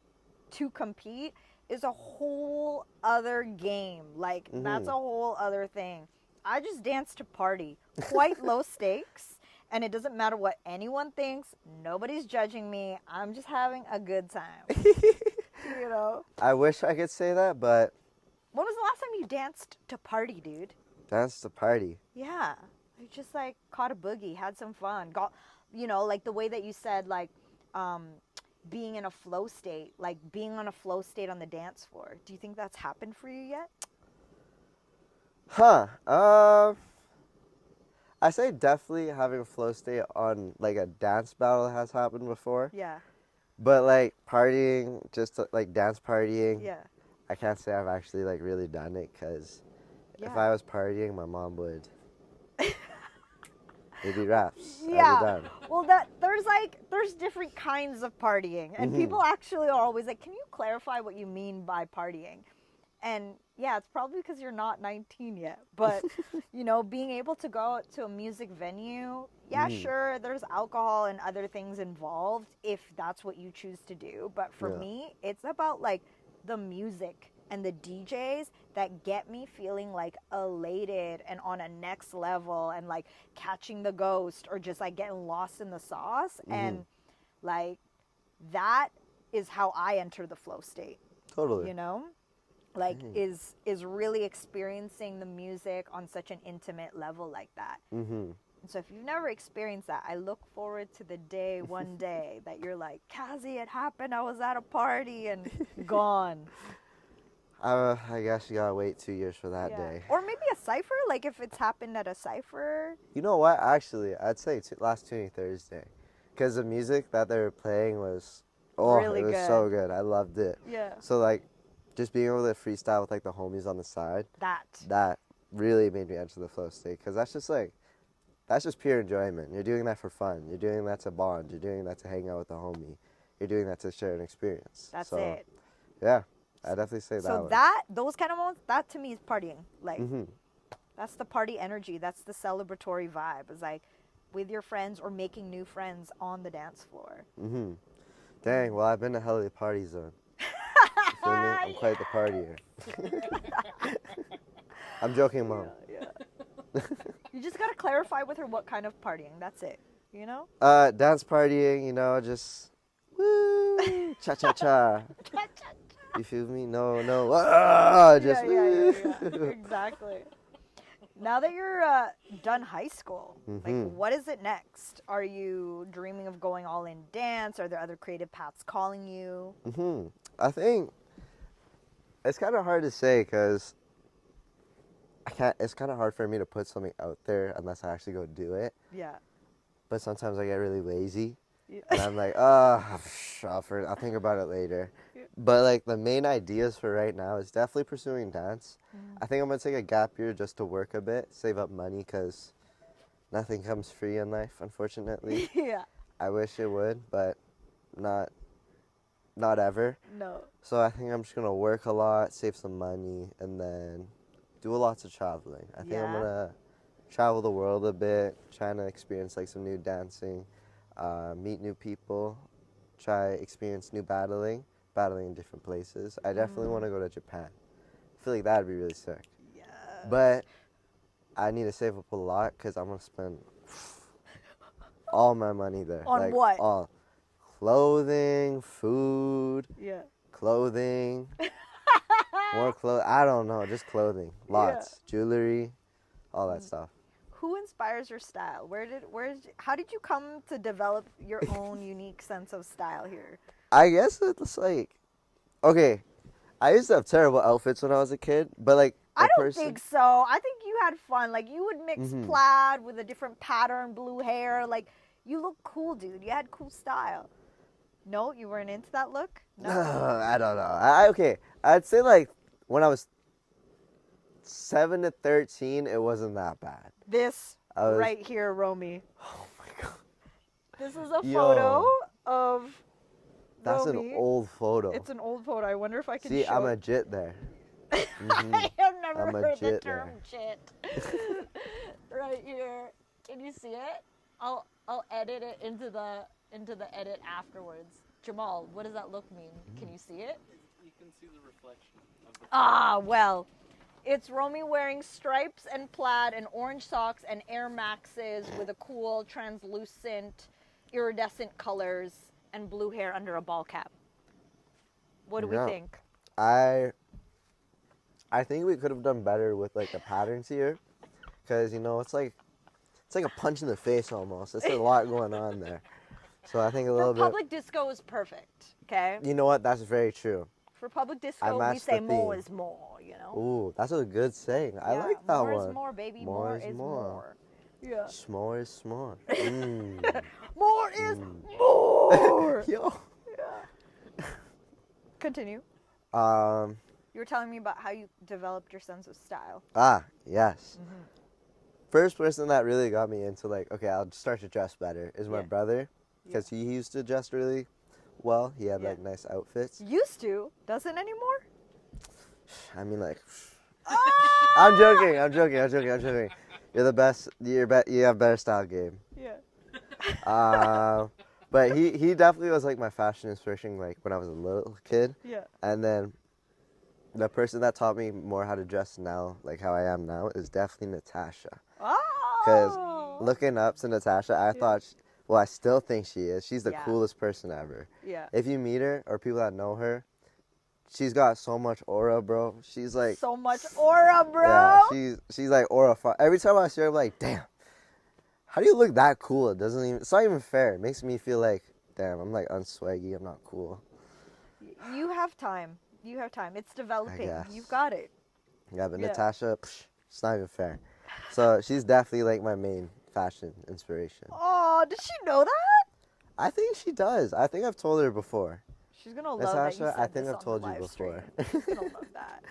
to compete is a whole other game. Like, that's a whole other thing. I just dance to party. Quite low stakes. And it doesn't matter what anyone thinks. Nobody's judging me. I'm just having a good time. You know? I wish I could say that, but... When was the last time you danced to party, dude? Danced to party? Yeah. You just, like, caught a boogie, had some fun. Got, you know, like the way that you said, like, being in a flow state. Like, being on a flow state on the dance floor. Do you think that's happened for you yet? I say definitely having a flow state on like a dance battle has happened before. Yeah. But like partying, just like dance partying. Yeah. I can't say I've actually like really done it because if I was partying, my mom would. It'd be raps. Yeah. I'd be done. Well, there's different kinds of partying, and people actually are always like, "Can you clarify what you mean by partying?" And Yeah, it's probably because you're not 19 yet. But, you know, being able to go out to a music venue, yeah, sure, there's alcohol and other things involved if that's what you choose to do. But for me, it's about like the music and the DJs that get me feeling like elated and on a next level and like catching the ghost or just like getting lost in the sauce. And like that is how I enter the flow state. Totally. You know? Like is really experiencing the music on such an intimate level like that. And so if you've never experienced that, I look forward to the day one day that you're like, Kazi, it happened, I was at a party and gone. I guess you gotta wait 2 years for that day. Or maybe a cipher, like if it's happened at a cipher. You know what? Actually, I'd say last Tuning Thursday, because the music that they were playing was Really it was good. so good. I loved it. Yeah. So like, just being able to freestyle with like the homies on the side, that really made me enter the flow state, because that's just pure enjoyment. You're doing that for fun. You're doing that to bond. You're doing that to hang out with a homie. You're doing that to share an experience. That's it. Yeah, I definitely say that. So those kind of moments, that to me is partying. Like, that's the party energy. That's the celebratory vibe. It's like with your friends or making new friends on the dance floor. Dang, well, I've been to hell of the party zone. You feel me? I'm quite the partier. I'm joking, Mom. You just gotta clarify with her what kind of partying. That's it. You know? Dance partying, you know, just woo, cha cha cha. You feel me? No, just Exactly. Now that you're done high school, like what is it next? Are you dreaming of going all in dance? Are there other creative paths calling you? I think it's kind of hard to say, because it's kind of hard for me to put something out there unless I actually go do it. Yeah. But sometimes I get really lazy. And I'm like, I'll think about it later. But like the main ideas for right now is definitely pursuing dance. I think I'm going to take a gap year just to work a bit, save up money, because nothing comes free in life, unfortunately. Yeah. I wish it would, but not ever. No. So I think I'm just going to work a lot, save some money, and then do lots of traveling. I think I'm going to travel the world a bit, trying to experience like some new dancing, meet new people, experience new battling in different places. I definitely want to go to Japan. I feel like that'd be really sick. Yeah. But I need to save up a lot, because I'm going to spend all my money there. On like, what? All. Clothing, food, clothing, more clothes. I don't know, just clothing. Lots. Jewelry, all that stuff. Who inspires your style? How did you come to develop your own unique sense of style here? I guess it's like, okay, I used to have terrible outfits when I was a kid, but like I don't think so. I think you had fun. Like you would mix plaid with a different pattern, blue hair. Like you look cool, dude. You had cool style. No, you weren't into that look? No. I don't know. Okay, I'd say like when I was 7 to 13, it wasn't that bad. This right here, Romy. Oh my god. This is a photo of That's Romy. an old photo. It's an old photo. I wonder if I can See, show I'm a jit there. I have never I'm a heard the jit term jit. Right here. Can you see it? I'll edit it into the edit afterwards. Jamal, what does that look mean? Can you see it? You can see the reflection of the Well, it's Romy wearing stripes and plaid and orange socks and Air Maxes with a cool, translucent, iridescent colors and blue hair under a ball cap. What do we think? I think we could have done better with like the patterns here, because you know it's like a punch in the face almost. It's a lot going on there. So I think a little bit. For public disco is perfect. Okay. You know what? That's very true. For public disco, we say more is more. You know. Ooh, that's a good saying. I like that one. More is more, baby. More is more. Yeah. S'more is s'more. More is more. Yo. Yeah. Continue. You were telling me about how you developed your sense of style. Yes. First person that really got me into like, okay, I'll start to dress better is my brother, because he used to dress really well. He had like nice outfits. Used to? Doesn't anymore? I mean, like, Ah! I'm joking. You're the best. You have better style game. Yeah. But he definitely was like my fashion inspiration, like when I was a little kid. Yeah. And then the person that taught me more how to dress now, like how I am now, is definitely Natasha. Because Oh. looking up to Natasha, I thought, well, I still think she is. She's the Yeah. coolest person ever. Yeah. If you meet her or people that know her, she's got so much aura, bro. She's like So much aura, bro. Yeah, she's like aura. Every time I see her, I'm like, damn, how do you look that cool? It's not even fair. It makes me feel like, damn, I'm like unswaggy. I'm not cool. You have time. You have time. It's developing. guess. You've got it. Yeah, but Yeah. Natasha, it's not even fair. So she's definitely like my main fashion inspiration. Oh, does she know that? I think she does. I think I've told her before. She's gonna love that you Natasha, said I think this I've on told the you live before. stream. She's gonna love that.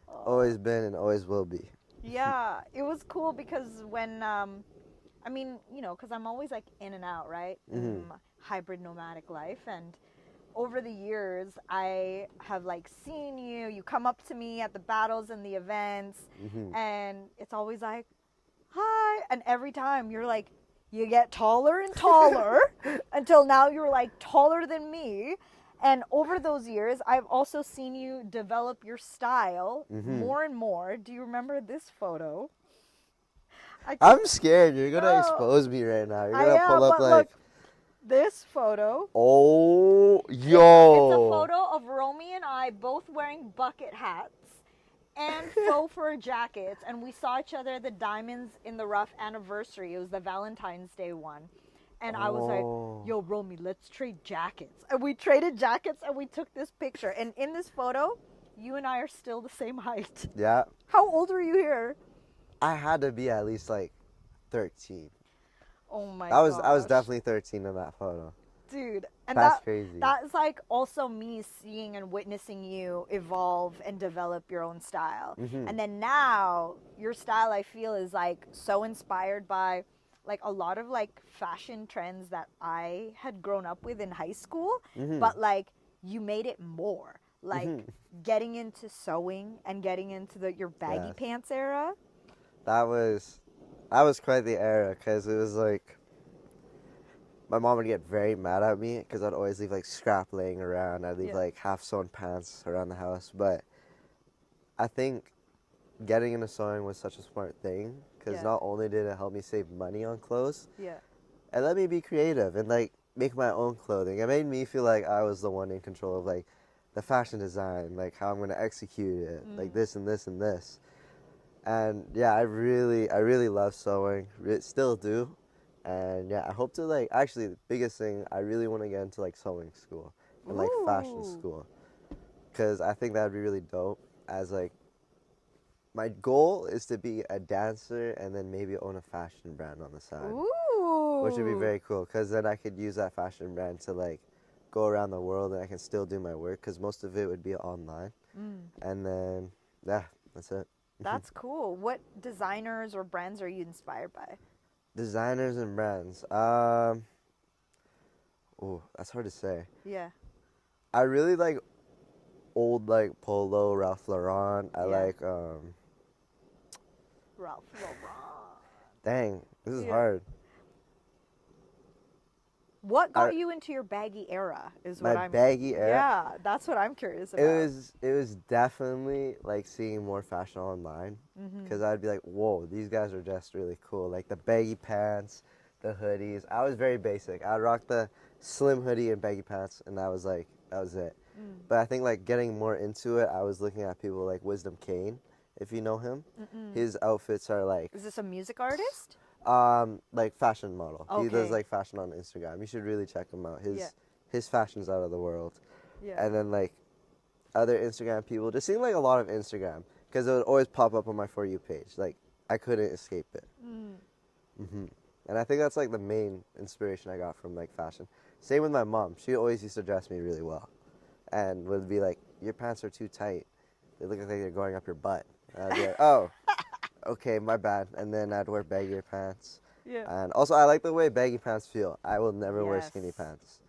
Oh. Always been and always will be. Yeah, it was cool because when, I mean, you know, because I'm always like in and out, right? In my hybrid nomadic life. And over the years, I have like seen you. You come up to me at the battles and the events. And it's always like, hi. And every time you're like, you get taller and taller until now you're like taller than me. And over those years, I've also seen you develop your style more and more. Do you remember this photo? I'm scared. You're gonna No. expose me right now. You're I gonna am, pull up but like, look, this photo. oh, It's yo. a photo of Romy and I both wearing bucket hats and faux fur jackets. And we saw each other at the Diamonds in the Rough anniversary. It was the Valentine's Day one. And I was like, yo, Romy, let's trade jackets. And we traded jackets and we took this picture. And in this photo, you and I are still the same height. Yeah. How old were you here? I had to be at least like 13. Oh my I was gosh. definitely 13 in that photo. Dude. And That's crazy. That's like also me seeing and witnessing you evolve and develop your own style. And then now your style, I feel, is like so inspired by like a lot of like fashion trends that I had grown up with in high school, but like you made it more like getting into sewing and getting into your baggy pants era. That was quite the era, because it was like my mom would get very mad at me because I'd always leave like scrap laying around. I'd leave like half sewn pants around the house. But I think getting into sewing was such a smart thing, because not only did it help me save money on clothes, it let me be creative and like make my own clothing. It made me feel like I was the one in control of like the fashion design, like how I'm gonna execute it, like this and this and this. And yeah, I really love sewing. Still do. And yeah, I hope to like, actually the biggest thing, I really want to get into like sewing school and like fashion school, because I think that would be really dope. As like, my goal is to be a dancer and then maybe own a fashion brand on the side. Which would be very cool, because then I could use that fashion brand to like go around the world and I can still do my work, because most of it would be online. And then yeah, that's it. That's cool. What designers or brands are you inspired by? Designers and brands. Oh, that's hard to say. Yeah. I really like old like Polo, Ralph Lauren. I like Ralph Lauren. Dang, this is hard. What got you into your baggy era? Is what My baggy era? Yeah, that's what I'm curious about. It was definitely like seeing more fashion online, because I'd be like, whoa, these guys are just really cool. Like the baggy pants, the hoodies. I was very basic. I'd rock the slim hoodie and baggy pants, and that was it. But I think like getting more into it, I was looking at people like Wisdom Kane, if you know him. His outfits are like... Is this a music artist? Like fashion model. Okay. He does like fashion on Instagram. You should really check him out. His fashion's out of the world. Yeah. And then like other Instagram people, just seeing like a lot of Instagram, because it would always pop up on my For You page. Like I couldn't escape it. And I think that's like the main inspiration I got from like fashion. Same with my mom. She always used to dress me really well, and would be like, "Your pants are too tight. They look like they're going up your butt." And I'd be like, "Oh, okay, my bad." And then I'd wear baggier pants. Yeah. And also, I like the way baggy pants feel. I will never wear skinny pants.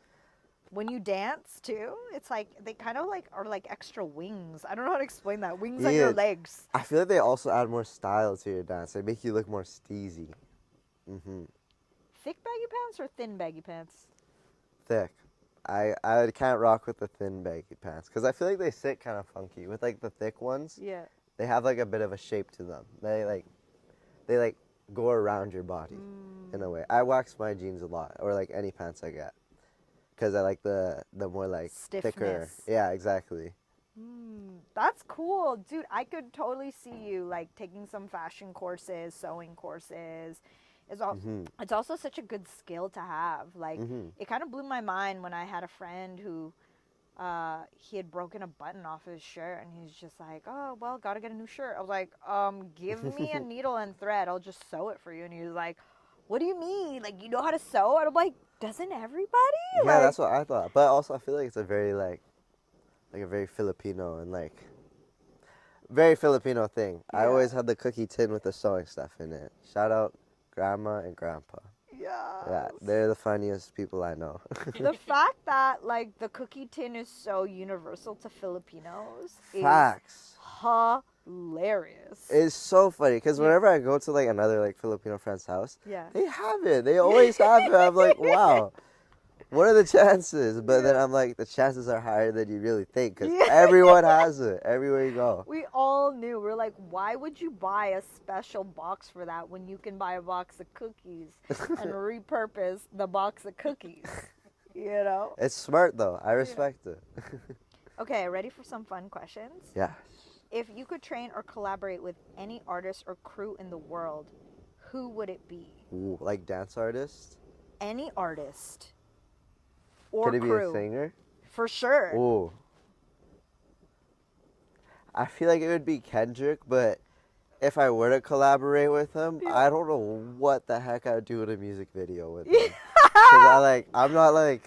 when you dance too, it's like they kind of like are like extra wings. I don't know how to explain that. Wings on your legs. I feel like they also add more style to your dance. They make you look more steezy. Thick baggy pants or thin baggy pants? Thick. I can't rock with the thin baggy pants because I feel like they sit kind of funky. With like the thick ones, Yeah. they have like a bit of a shape to them. They like go around your body in a way. I wax my jeans a lot, or like any pants I get, because I like the more like thicker. Stiffness. Yeah, exactly. That's cool, dude. I could totally see you like taking some fashion courses, sewing courses. It's also such a good skill to have. Like, it kind of blew my mind when I had a friend who he had broken a button off his shirt, and he's just like, oh, well, gotta get a new shirt. I was like, give me a needle and thread. I'll just sew it for you. And he was like, what do you mean? Like, you know how to sew? And I'm like, doesn't everybody? Yeah, like, that's what I thought. But also, I feel like it's a very like a very Filipino and like very Filipino thing. Yeah. I always had the cookie tin with the sewing stuff in it. Shout out Grandma and Grandpa. Yeah, they're the funniest people I know. The fact that like the cookie tin is so universal to Filipinos Facts. is hilarious. It's so funny because whenever I go to like another like Filipino friend's house, Yeah. they have it. They always have it. I'm like, wow, what are the chances? But then I'm like, the chances are higher than you really think because everyone has it everywhere you go. We all knew. We're like, why would you buy a special box for that when you can buy a box of cookies and repurpose the box of cookies? You know? It's smart though. I respect it. Okay, ready for some fun questions? Yeah. If you could train or collaborate with any artist or crew in the world, who would it be? Ooh, like dance artist? Any artist or Could it crew. be a singer? For sure. Ooh. I feel like it would be Kendrick, but if I were to collaborate with him, I don't know what the heck I would do in a music video with him. Because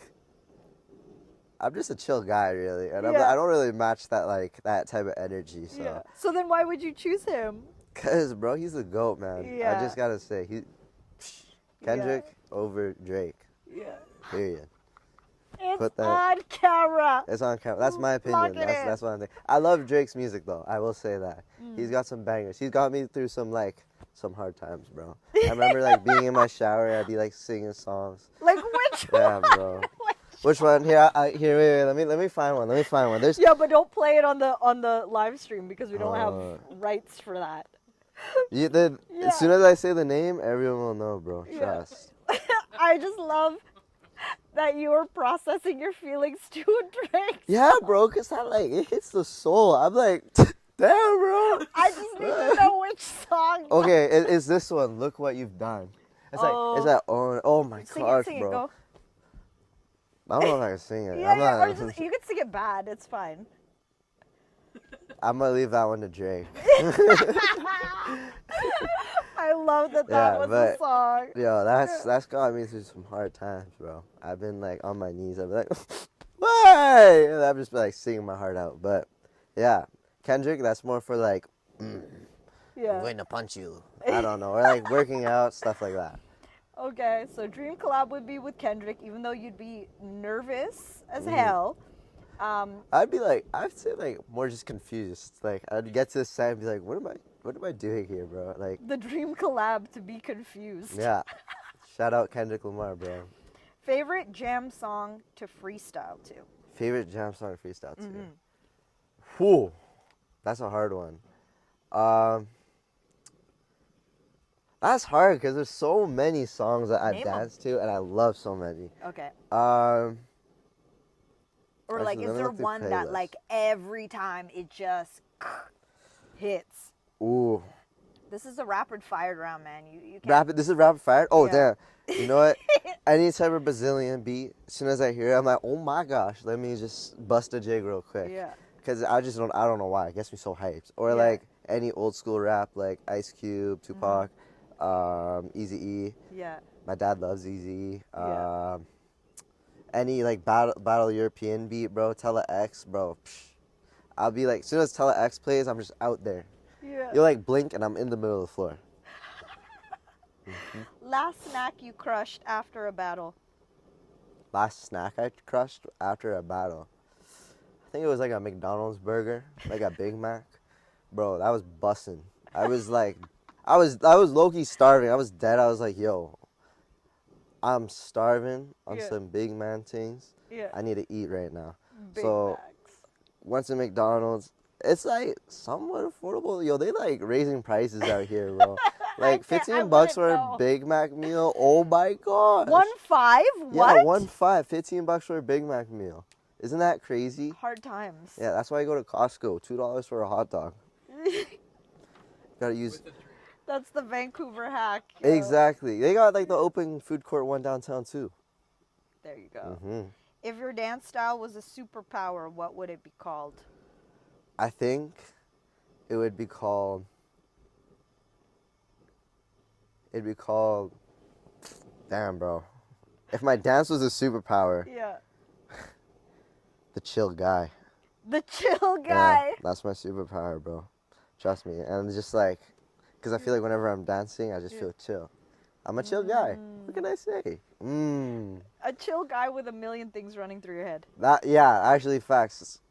I'm just a chill guy, really, and I don't really match that type of energy. So. Yeah. So then why would you choose him? Cause bro, he's a goat, man. Yeah. I just gotta say, Kendrick over Drake. Yeah. Period. It's on camera. It's on camera. That's my opinion. That's what I think. I love Drake's music though. I will say that. He's got some bangers. He's got me through some hard times, bro. I remember like being in my shower, I'd be like singing songs. Like which one? Yeah, bro. Which one? Here, wait. Let me find one. There's but don't play it on the live stream because we don't have rights for that. As soon as I say the name, everyone will know, bro. Trust. I just love that you were processing your feelings to a Drake. Yeah, bro, cause it hits the soul. I'm like, damn, bro. I just need to know which song. Okay, it's this one. Look what you've done. It's oh my gosh, sing bro. It, go. I don't know if I can sing it. Or just, you can sing it bad. It's fine. I'm gonna leave that one to Drake. I love that was the song. Yo, that's got me through some hard times, bro. I've been like on my knees. I've been like, why? And I've just been like singing my heart out. But yeah, Kendrick, that's more for like, I'm going to punch you. I don't know, or like working out, stuff like that. Okay, so dream collab would be with Kendrick, even though you'd be nervous as hell. I'd say like more just confused. Like I'd get to the set and be like, what am I doing here, bro? Like the dream collab to be confused. Yeah. Shout out Kendrick Lamar, bro. Favorite jam song to freestyle to? Favorite jam song to freestyle to? Whew. That's a hard one. That's hard because there's so many songs that I dance to, and I love so many. Okay. Or Actually, is there one that like every time it just hits? Ooh. This is a rapid fire round, man. You can't... This is rapid fire? Oh, damn. You know what? Any type of Brazilian beat, as soon as I hear it, I'm like, oh my gosh, let me just bust a jig real quick. Yeah. Because I don't know why. It gets me so hyped. Or like any old school rap, like Ice Cube, Tupac, Eazy-E. Yeah. My dad loves Eazy-E. Any like battle European beat, bro, Tele X, bro. I'll be like, as soon as Tele X plays, I'm just out there. Yeah. You'll like blink and I'm in the middle of the floor. Last snack you crushed after a battle? last snack I crushed after a battle. I think it was like a McDonald's burger, like a Big Mac. Bro, that was bussin'. I was like, I was low-key starving. I was dead. I was like, yo, I'm starving on Yeah. some big man things. Yeah. I need to eat right now. Big So Macs. went to McDonald's. It's like somewhat affordable. Yo, they like raising prices out here, bro. Like I 15 bucks for wouldn't know. a Big Mac meal. Oh my gosh. 1.5? What? Yeah, 1.5. 15 bucks for a Big Mac meal. Isn't that crazy? Hard times. Yeah, that's why I go to Costco. $2 for a hot dog. Gotta use. That's the Vancouver hack. yo. Exactly. They got like the open food court one downtown too. There you go. hmm If your dance style was a superpower, what would it be called? I think it would be called. It'd be called. Damn, bro. If my dance was a superpower, Yeah. the chill guy. The chill guy. Yeah, that's my superpower, bro. Trust me. And just like, because I feel like whenever I'm dancing, I just feel chill. I'm a chill guy. What can I say? A chill guy with a million things running through your head. That, yeah, actually, facts.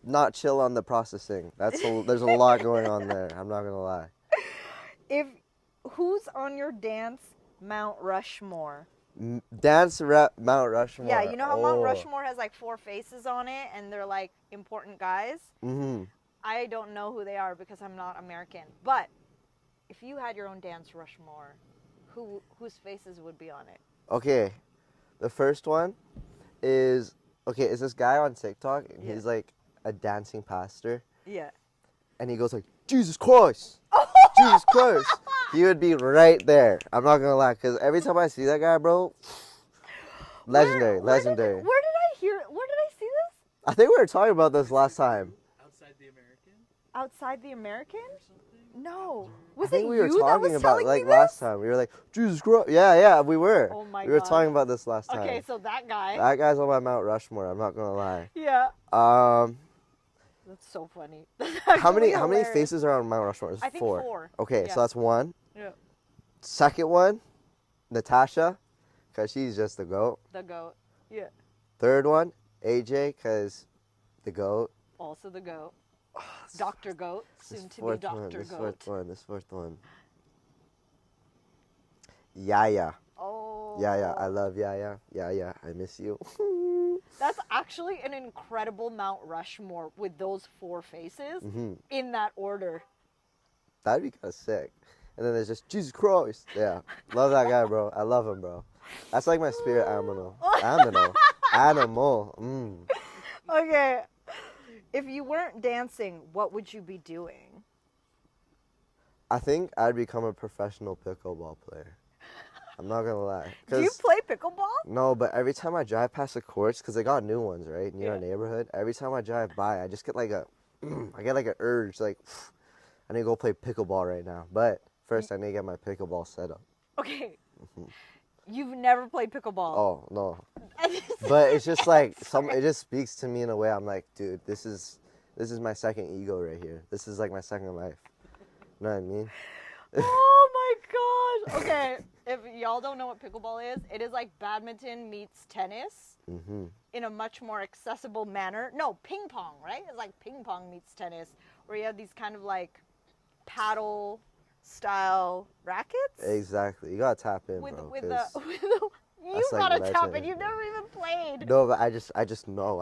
Not chill on the processing. There's a lot going on there. I'm not gonna lie. Who's on your dance Mount Rushmore? Mount Rushmore. Yeah, you know how Mount Oh. Rushmore has like 4 faces on it and they're like important guys? Mm-hmm. I don't know who they are because I'm not American. But if you had your own dance Rushmore, whose faces would be on it? Okay, the first one is this guy on TikTok and Yeah. he's like a dancing pastor Yeah. and he goes like, Jesus Christ, Jesus Christ. He would be right there. I'm not gonna lie, because every time I see that guy, bro, legendary. Where did I see this? I think we were talking about this last time. Outside the American Outside the American? or something? No. I Was think it we were you that talking was about telling like me last this? time. We were like, Jesus Christ. Yeah, we were. Oh my We were God. talking about this last time. Okay, so that guy. That guy's on my Mount Rushmore. I'm not gonna lie. Yeah. Um, That's so funny. how many faces are on Mount Rushmore? It's I think 4. 4. Okay, Yeah. so that's 1. Yeah. Second one, Natasha, cause she's just the goat. The goat. Yeah. Third one, AJ, cause the goat. Also the goat. Dr. Goat. This Soon to be fourth Dr. one, this Goat. fourth one. Yaya. Oh. Yaya, I love Yaya. Yaya, I miss you. That's actually an incredible Mount Rushmore with those 4 faces hmm in that order. That'd be kind of sick. And then there's just Jesus Christ. Yeah, love that guy, bro. I love him, bro. That's like my spirit animal. Animal. Okay. If you weren't dancing, what would you be doing? I think I'd become a professional pickleball player. I'm not gonna lie. Do you play pickleball? No, but every time I drive past the courts, because they got new ones, right, near our Yeah. neighborhood, every time I drive by, I just get like I get like an urge, like, I need to go play pickleball right now. But first, I need to get my pickleball set up. Okay. You've never played pickleball. Oh, no. But it's just like, it just speaks to me in a way. I'm like, dude, this is my second ego right here. This is like my second life. You know what I mean? Oh my gosh. Okay. If y'all don't know what pickleball is, it is like badminton meets tennis in a much more accessible manner. No, ping pong, right? It's like ping pong meets tennis, where you have these kind of like paddle style rackets. Exactly. You gotta tap in, With bro. with 'cause the you that's, like, gotta tap in. legend. You've never even played. No, but I just know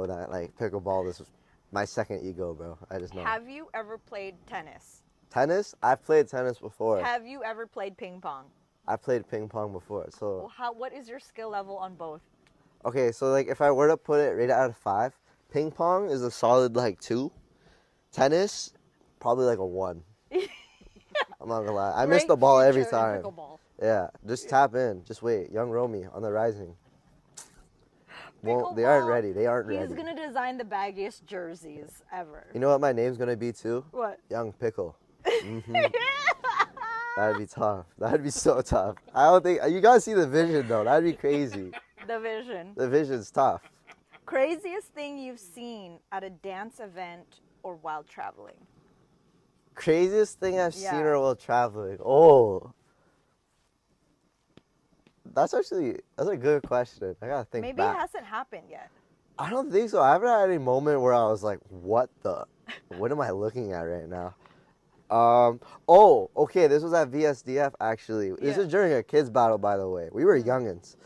that like pickleball is my second ego, bro. I just know. Have you ever played tennis? Tennis? I've played tennis before. Have you ever played ping pong? I played ping pong before. So What is your skill level on both? okay, so like if I were to put it rated out of 5, ping pong is a solid like 2. Tennis, probably like a 1. I'm not gonna lie. I miss Great the ball every future in time. pickleball. Yeah, just tap in. Just wait. Young Romy on the rising. Well, they aren't Pickleball, ready. They aren't He's ready. gonna design the baggiest jerseys ever. You know what my name's gonna be too? What? Young Pickle. That'd be tough. That'd be so tough. I don't think you gotta see the vision though. That'd be crazy. The vision. The vision's tough. Craziest thing you've seen at a dance event or while traveling? Craziest thing I've seen Yeah. her while traveling. Oh. That's a good question. I gotta think Maybe back. it hasn't happened yet. I don't think so. I haven't had any moment where I was like, what am I looking at right now? Oh, okay, this was at VSDF actually. This Yeah. was during a kids battle, by the way. We were youngins.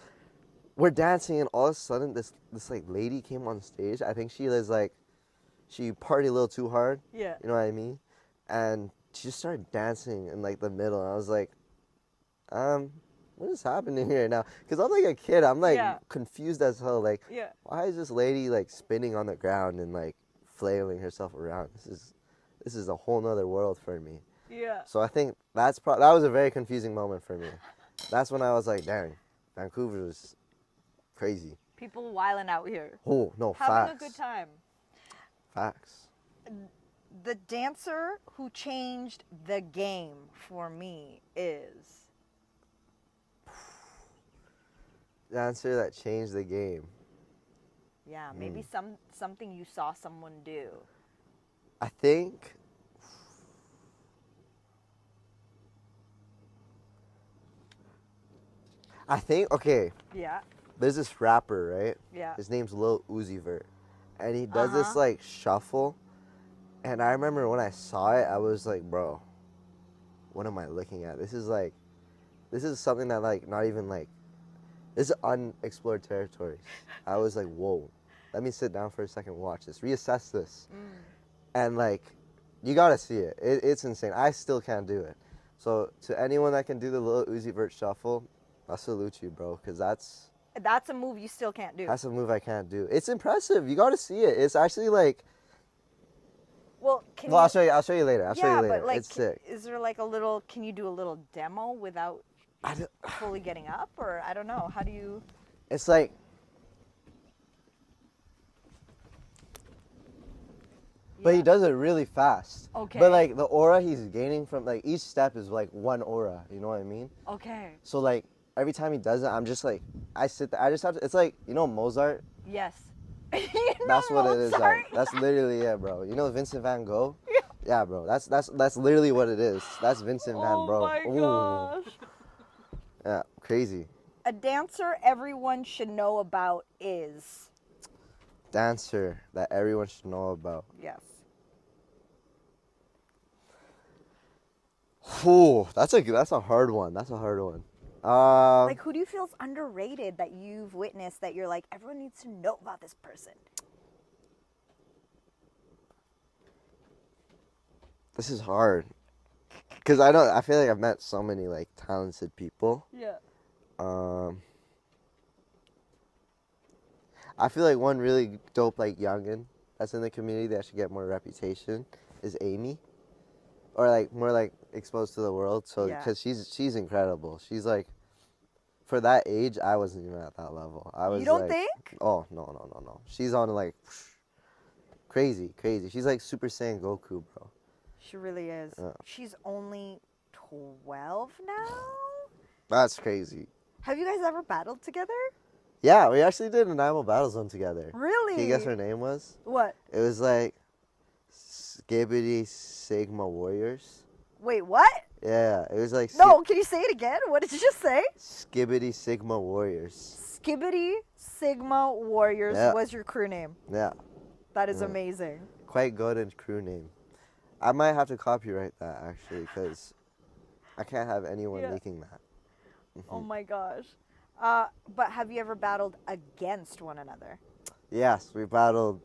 We're dancing and all of a sudden this like lady came on stage. I think she was like, she partied a little too hard. Yeah. You know what I mean? And she just started dancing in like the middle. And I was like, what is happening here now? Because I'm like a kid. I'm like confused as hell. Like, why is this lady like spinning on the ground and like flailing herself around? This is a whole nother world for me. Yeah. So I think that was a very confusing moment for me. That's when I was like, dang, Vancouver was crazy. People wilding out here. Oh, no, Having facts. a good time. Facts. The dancer who changed the game for me is... Dancer that changed the game. Yeah, maybe something you saw someone do. I think... okay. Yeah. There's this rapper, right? Yeah. His name's Lil Uzi Vert. And he does this, like, shuffle. And I remember when I saw it, I was like, bro, what am I looking at? This is something that, like, not even, like, this is unexplored territory. I was like, whoa, let me sit down for a second and watch this. Reassess this. And, like, you gotta see it. It's insane. I still can't do it. So, to anyone that can do the Lil Uzi Vert shuffle, I salute you, bro, because That's a move you still can't do. that's a move I can't do. It's impressive. You gotta see it. It's actually, like... Well, I'll show you later. I'll show you later. But like, it's sick. is there like can you do a little demo without fully getting up? Or I don't know. How do you... It's like... But he does it really fast. Okay. But like the aura he's gaining from like each step is like one aura. You know what I mean? Okay. So like every time he does it, I'm just like, I sit there. I just have to... It's like, you know Mozart? Yes. That's what it is. That's literally it, bro. You know Vincent Van Gogh? Yeah, bro. That's literally what it is. That's Vincent Van Gogh. Oh my gosh. Yeah, crazy. A dancer everyone should know about is... Dancer that everyone should know about. Yes. Ooh, that's a hard one. That's a hard one. Like, who do you feel is underrated that you've witnessed that you're like, everyone needs to know about this person? This is hard. Because I feel like I've met so many, like, talented people. Yeah. I feel like one really dope, like, youngin' that's in the community that should get more reputation is Amy. Or, like, more, like, exposed to the world. So, because she's incredible. She's, like, for that age, I wasn't even at that level. I was, you don't like, think? Oh, no. She's on, like, crazy. She's, like, Super Saiyan Goku, bro. She really is. She's only 12 now? That's crazy. Have you guys ever battled together? Yeah, we actually did a Nanaimo Battle Zone together. Really? Can you guess what her name was? What? It was like SchMOARRRS. Wait, what? Yeah, it was like... No, can you say it again? What did you just say? SchMOARRRS. SchMOARRRS was your crew name. Yeah. That is amazing. Quite good in crew name. I might have to copyright that, actually, because I can't have anyone leaking that. Oh my gosh. But have you ever battled against one another? Yes, we battled.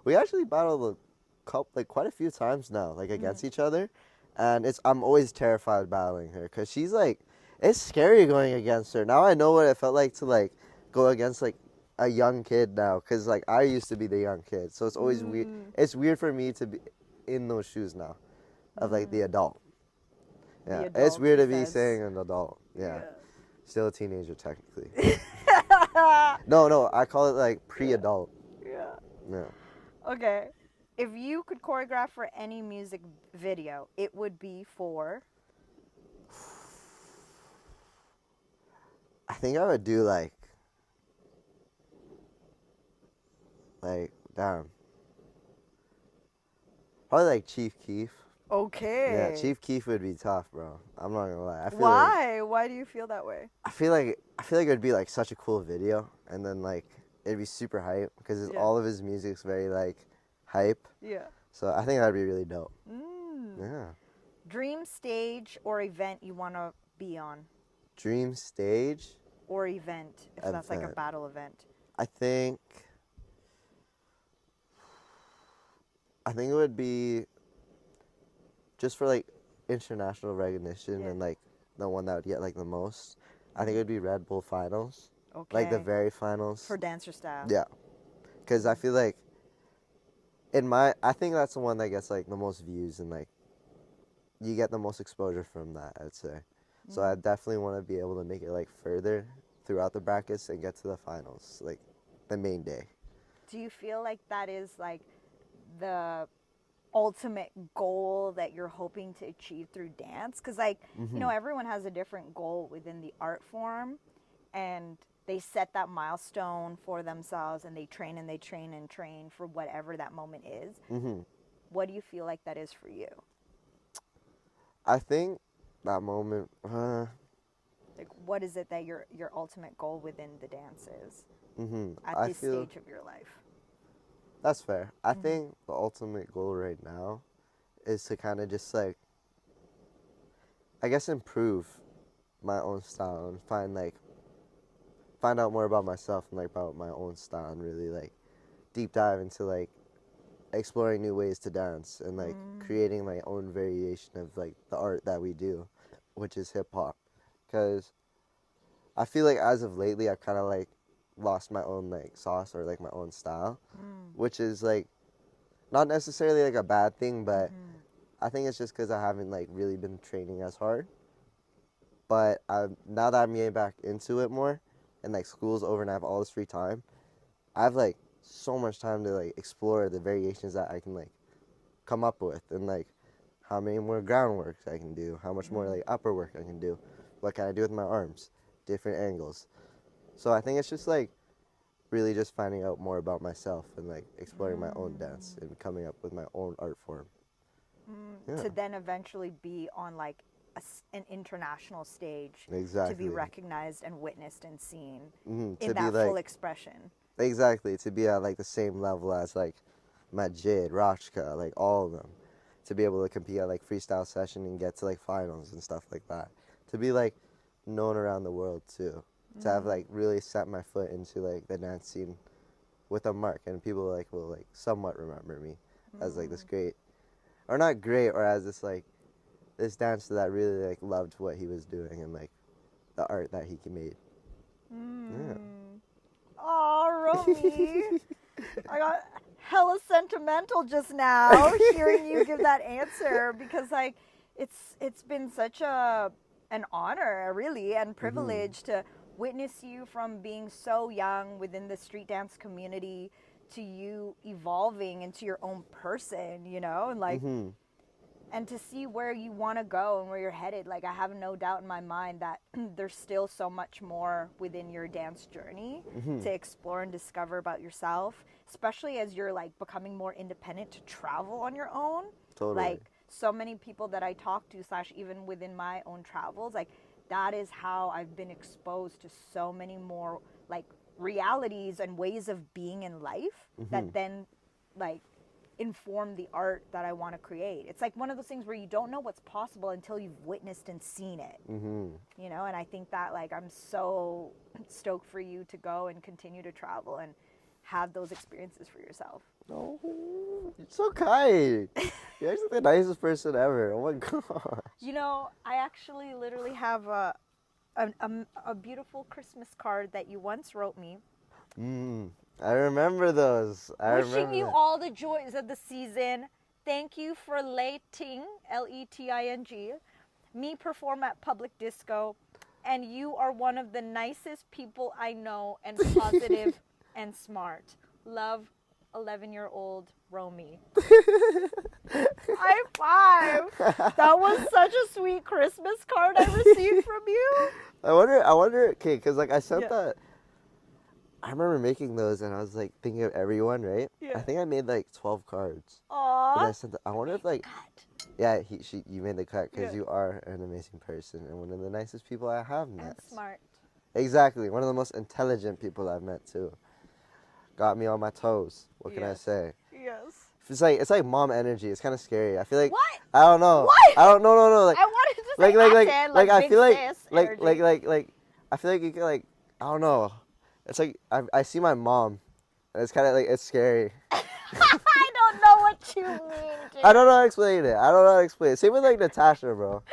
We actually battled quite a few times now, like against each other. And I'm always terrified of battling her because she's like, it's scary going against her. Now I know what it felt like to like go against like a young kid now because like I used to be the young kid. So it's always weird. It's weird for me to be in those shoes now of like the adult. Yeah, adult, it's weird to be saying an adult. Yeah. Still a teenager technically. No, I call it like pre-adult. Yeah. Okay. If you could choreograph for any music video, it would be for... I think I would do like damn. Probably like Chief Keef Okay. Yeah, Chief Keef would be tough, bro. I'm not gonna lie. Why? Why do you feel that way? I feel like it would be like such a cool video, and then like it'd be super hype because Yeah. all of his music's very like hype. Yeah. So I think that'd be really dope. Mm. Yeah. Dream stage or event you want to be on? Dream stage. Or event, if that's like a Event. battle event. I think it would be just for like international recognition Yeah. and like the one that would get like the most. I think it would be Red Bull finals, Okay. like the very finals. For dancer style. Yeah, because I feel like I think that's the one that gets like the most views and like you get the most exposure from that, I'd say. So I definitely want to be able to make it like further throughout the brackets and get to the finals, like the main day. Do you feel like that is like the ultimate goal that you're hoping to achieve through dance? Because like, you know, everyone has a different goal within the art form, and they set that milestone for themselves, and they train and they train and train for whatever that moment is. What do you feel like that is for you? I think that moment, Like, what is it that your ultimate goal within the dance is at I this feel stage of your life? that's fair. I think the ultimate goal right now is to kind of just like, I guess, improve my own style and find out more about myself and like about my own style and really like deep dive into like exploring new ways to dance and like creating my own variation of like the art that we do, which is hip hop. Because I feel like as of lately I've kind of like lost my own like sauce or like my own style, which is like not necessarily like a bad thing, but I think it's just because I haven't like really been training as hard. But now that I'm getting back into it more and like school's over and I have all this free time, I have like so much time to like explore the variations that I can like come up with and like how many more groundworks I can do, how much more like upper work I can do, what can I do with my arms, different angles. So I think it's just like really just finding out more about myself and like exploring my own dance and coming up with my own art form. Yeah. To then eventually be on like an international stage, to Exactly. be recognized and witnessed and seen To in be that like, full expression. exactly, to be at like the same level as like Majid, Rachka, like all of them. To be able to compete at like freestyle session and get to like finals and stuff like that. To be like known around the world too. To have like really set my foot into like the dance scene with a mark, and people like will like somewhat remember me as like this great, or not great, or as this dancer that really like loved what he was doing and like the art that he made. Yeah. Oh, Romy, I got hella sentimental just now hearing you give that answer, because like it's been such an honor, really, and privilege to witness you from being so young within the street dance community to you evolving into your own person, you know, and like and to see where you want to go and where you're headed. Like, I have no doubt in my mind that there's still so much more within your dance journey to explore and discover about yourself, especially as you're like becoming more independent to travel on your own. Totally. Like, so many people that I talk to, / even within my own travels, like that is how I've been exposed to so many more like realities and ways of being in life that then like inform the art that I want to create. It's like one of those things where you don't know what's possible until you've witnessed and seen it. You know, and I think that like I'm so stoked for you to go and continue to travel and have those experiences for yourself. Oh, you're so kind. You're actually the nicest person ever. Oh my god. You know, I actually literally have a beautiful Christmas card that you once wrote me. I remember those. Wishing you all the joys of the season. Thank you for letting, Leting, me perform at Public Disco. And you are one of the nicest people I know, and positive and smart. Love, 11-year-old Romy. High five. That was such a sweet Christmas card I received from you. I wonder, okay, because like I sent Yeah. that. I remember making those and I was like thinking of everyone, right? Yeah. I think I made like 12 cards. And I Aww. sent I wonder if like, Yeah, you made the cut because Yeah. you are an amazing person and one of the nicest people I have met. And smart. Exactly, one of the most intelligent people I've met too. Got me on my toes. What can I Yes. say? Yes. It's like mom energy. It's kind of scary. I feel like What? I don't know. What? I don't no. Like I wanted to say like I big feel like sis like energy. I feel like you can like I don't know. It's like I see my mom, and it's kind of like it's scary. I don't know what you mean, dude. I don't know how to explain it. I don't know how to explain it. Same with like Natasha, bro.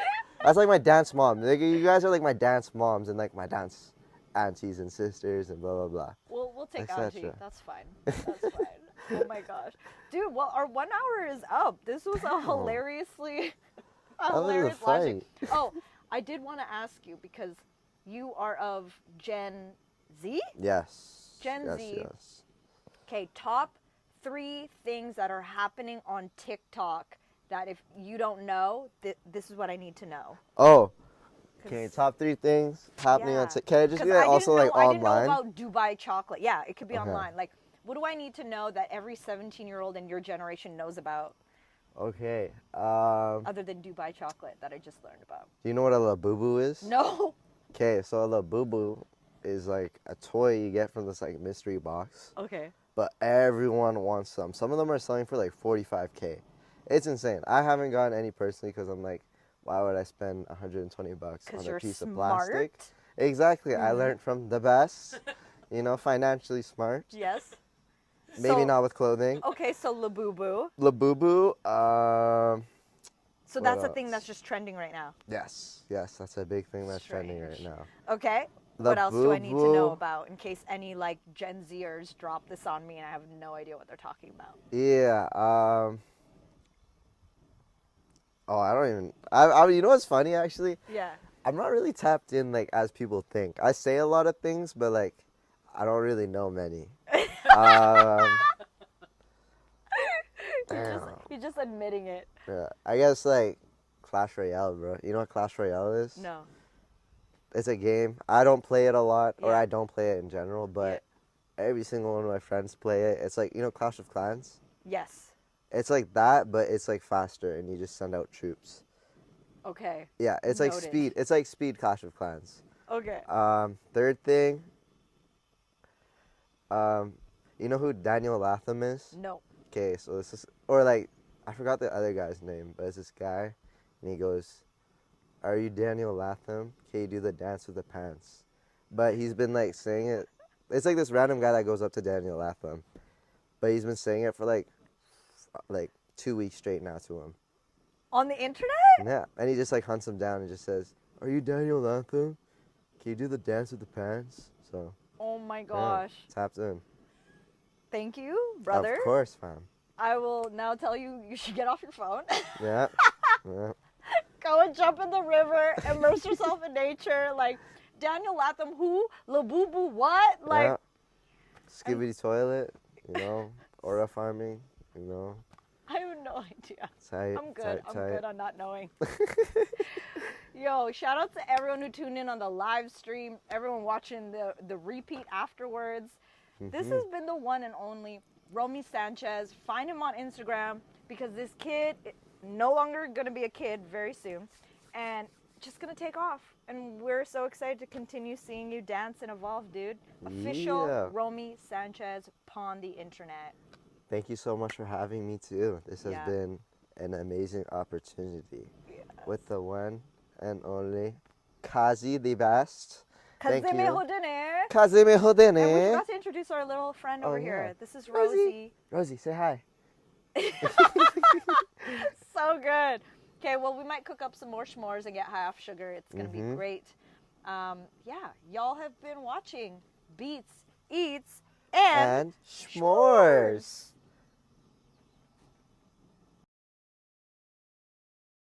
That's like my dance mom. Like, you guys are like my dance moms and like my dance aunties and sisters and blah blah blah. We'll take etc. Auntie. That's fine. That's fine. Oh my gosh, dude. Well, our 1 hour is up. This was a hilariously, That was a hilarious logic. fight. Oh, I did want to ask you because you are of Gen Z. Yes. Gen yes, Z. Yes. Okay, top 3 things that are happening on TikTok that if you don't know, this is what I need to know. Oh. 'Cause- Okay. Top 3 things happening Yeah. on TikTok. Can it just be 'Cause like also like I didn't know online? about Dubai chocolate. Yeah, it could be Okay. online. Like, what do I need to know that every 17-year-old in your generation knows about Okay. other than Dubai chocolate that I just learned about? Do you know what a labubu is? No. Okay, so a labubu is like a toy you get from this like mystery box, Okay. but everyone wants some. Some of them are selling for like 45K. It's insane. I haven't gotten any personally because I'm like, why would I spend 120 bucks on Because a you're piece of smart. plastic? Exactly. I learned from the best. You know, financially smart. Yes. Maybe So- not with clothing. Okay, so Labubu. Labubu. So What that's a thing else? that's just trending right now. Yes, that's a big thing that's trending right Strange. now. Okay. What else do I need to know Labubu. about in case any like Gen Zers drop this on me and I have no idea what they're talking about? Yeah. Oh, I don't even. I you know what's funny actually? Yeah. I'm not really tapped in like as people think. I say a lot of things, but like I don't really know many. You're just admitting it. Yeah, I guess like Clash Royale, bro. You know what Clash Royale is? No. It's a game. I don't play it a lot, or Yeah. I don't play it in general, but every single one of my friends play it. It's like, you know, Clash of Clans? Yes. It's like that, but it's like faster, and you just send out troops. Okay. Yeah, it's like Noted. speed. It's like speed Clash of Clans. Okay. Third thing, you know who Daniel Latham is? No. Okay, so this is, or like, I forgot the other guy's name, but it's this guy, and he goes, "Are you Daniel Latham? Okay, you do the dance with the pants." But he's been like saying it. It's like this random guy that goes up to Daniel Latham, but he's been saying it for like 2 weeks straight now to him. On the internet? Yeah, and he just like hunts him down and just says, "Are you Daniel Latham? Can you do the dance with the pants?" So. Oh my yeah, gosh. tapped in. Thank you, brother. Of course, fam. I will now tell you should get off your phone. Yeah. Yeah. Go and jump in the river, immerse yourself in nature. Like, Daniel Latham, who? Labubu, what? Like, Yeah. Skibidi toilet, you know, aura farming, you know. I have no idea. Tight, I'm good. tight, I'm tight. good on not knowing. Yo, shout out to everyone who tuned in on the live stream, everyone watching the repeat afterwards. This has been the one and only Romy Sanchez. Find him on Instagram because this kid no longer going to be a kid very soon and just going to take off. And we're so excited to continue seeing you dance and evolve, dude. Official Yeah. Romy Sanchez upon the internet. Thank you so much for having me too. This has Yeah. been an amazing opportunity with the one and only Kazi the best. Thank Kazime you. Hodene. Kazime And we Hodene. forgot to introduce our little friend over Oh, here. yeah. This is Rosie. Rosie. Rosie, say hi. So good. Okay, well, we might cook up some more s'mores and get high off sugar. It's going to be great. Yeah, y'all have been watching Beats, Eats, and And s'mores.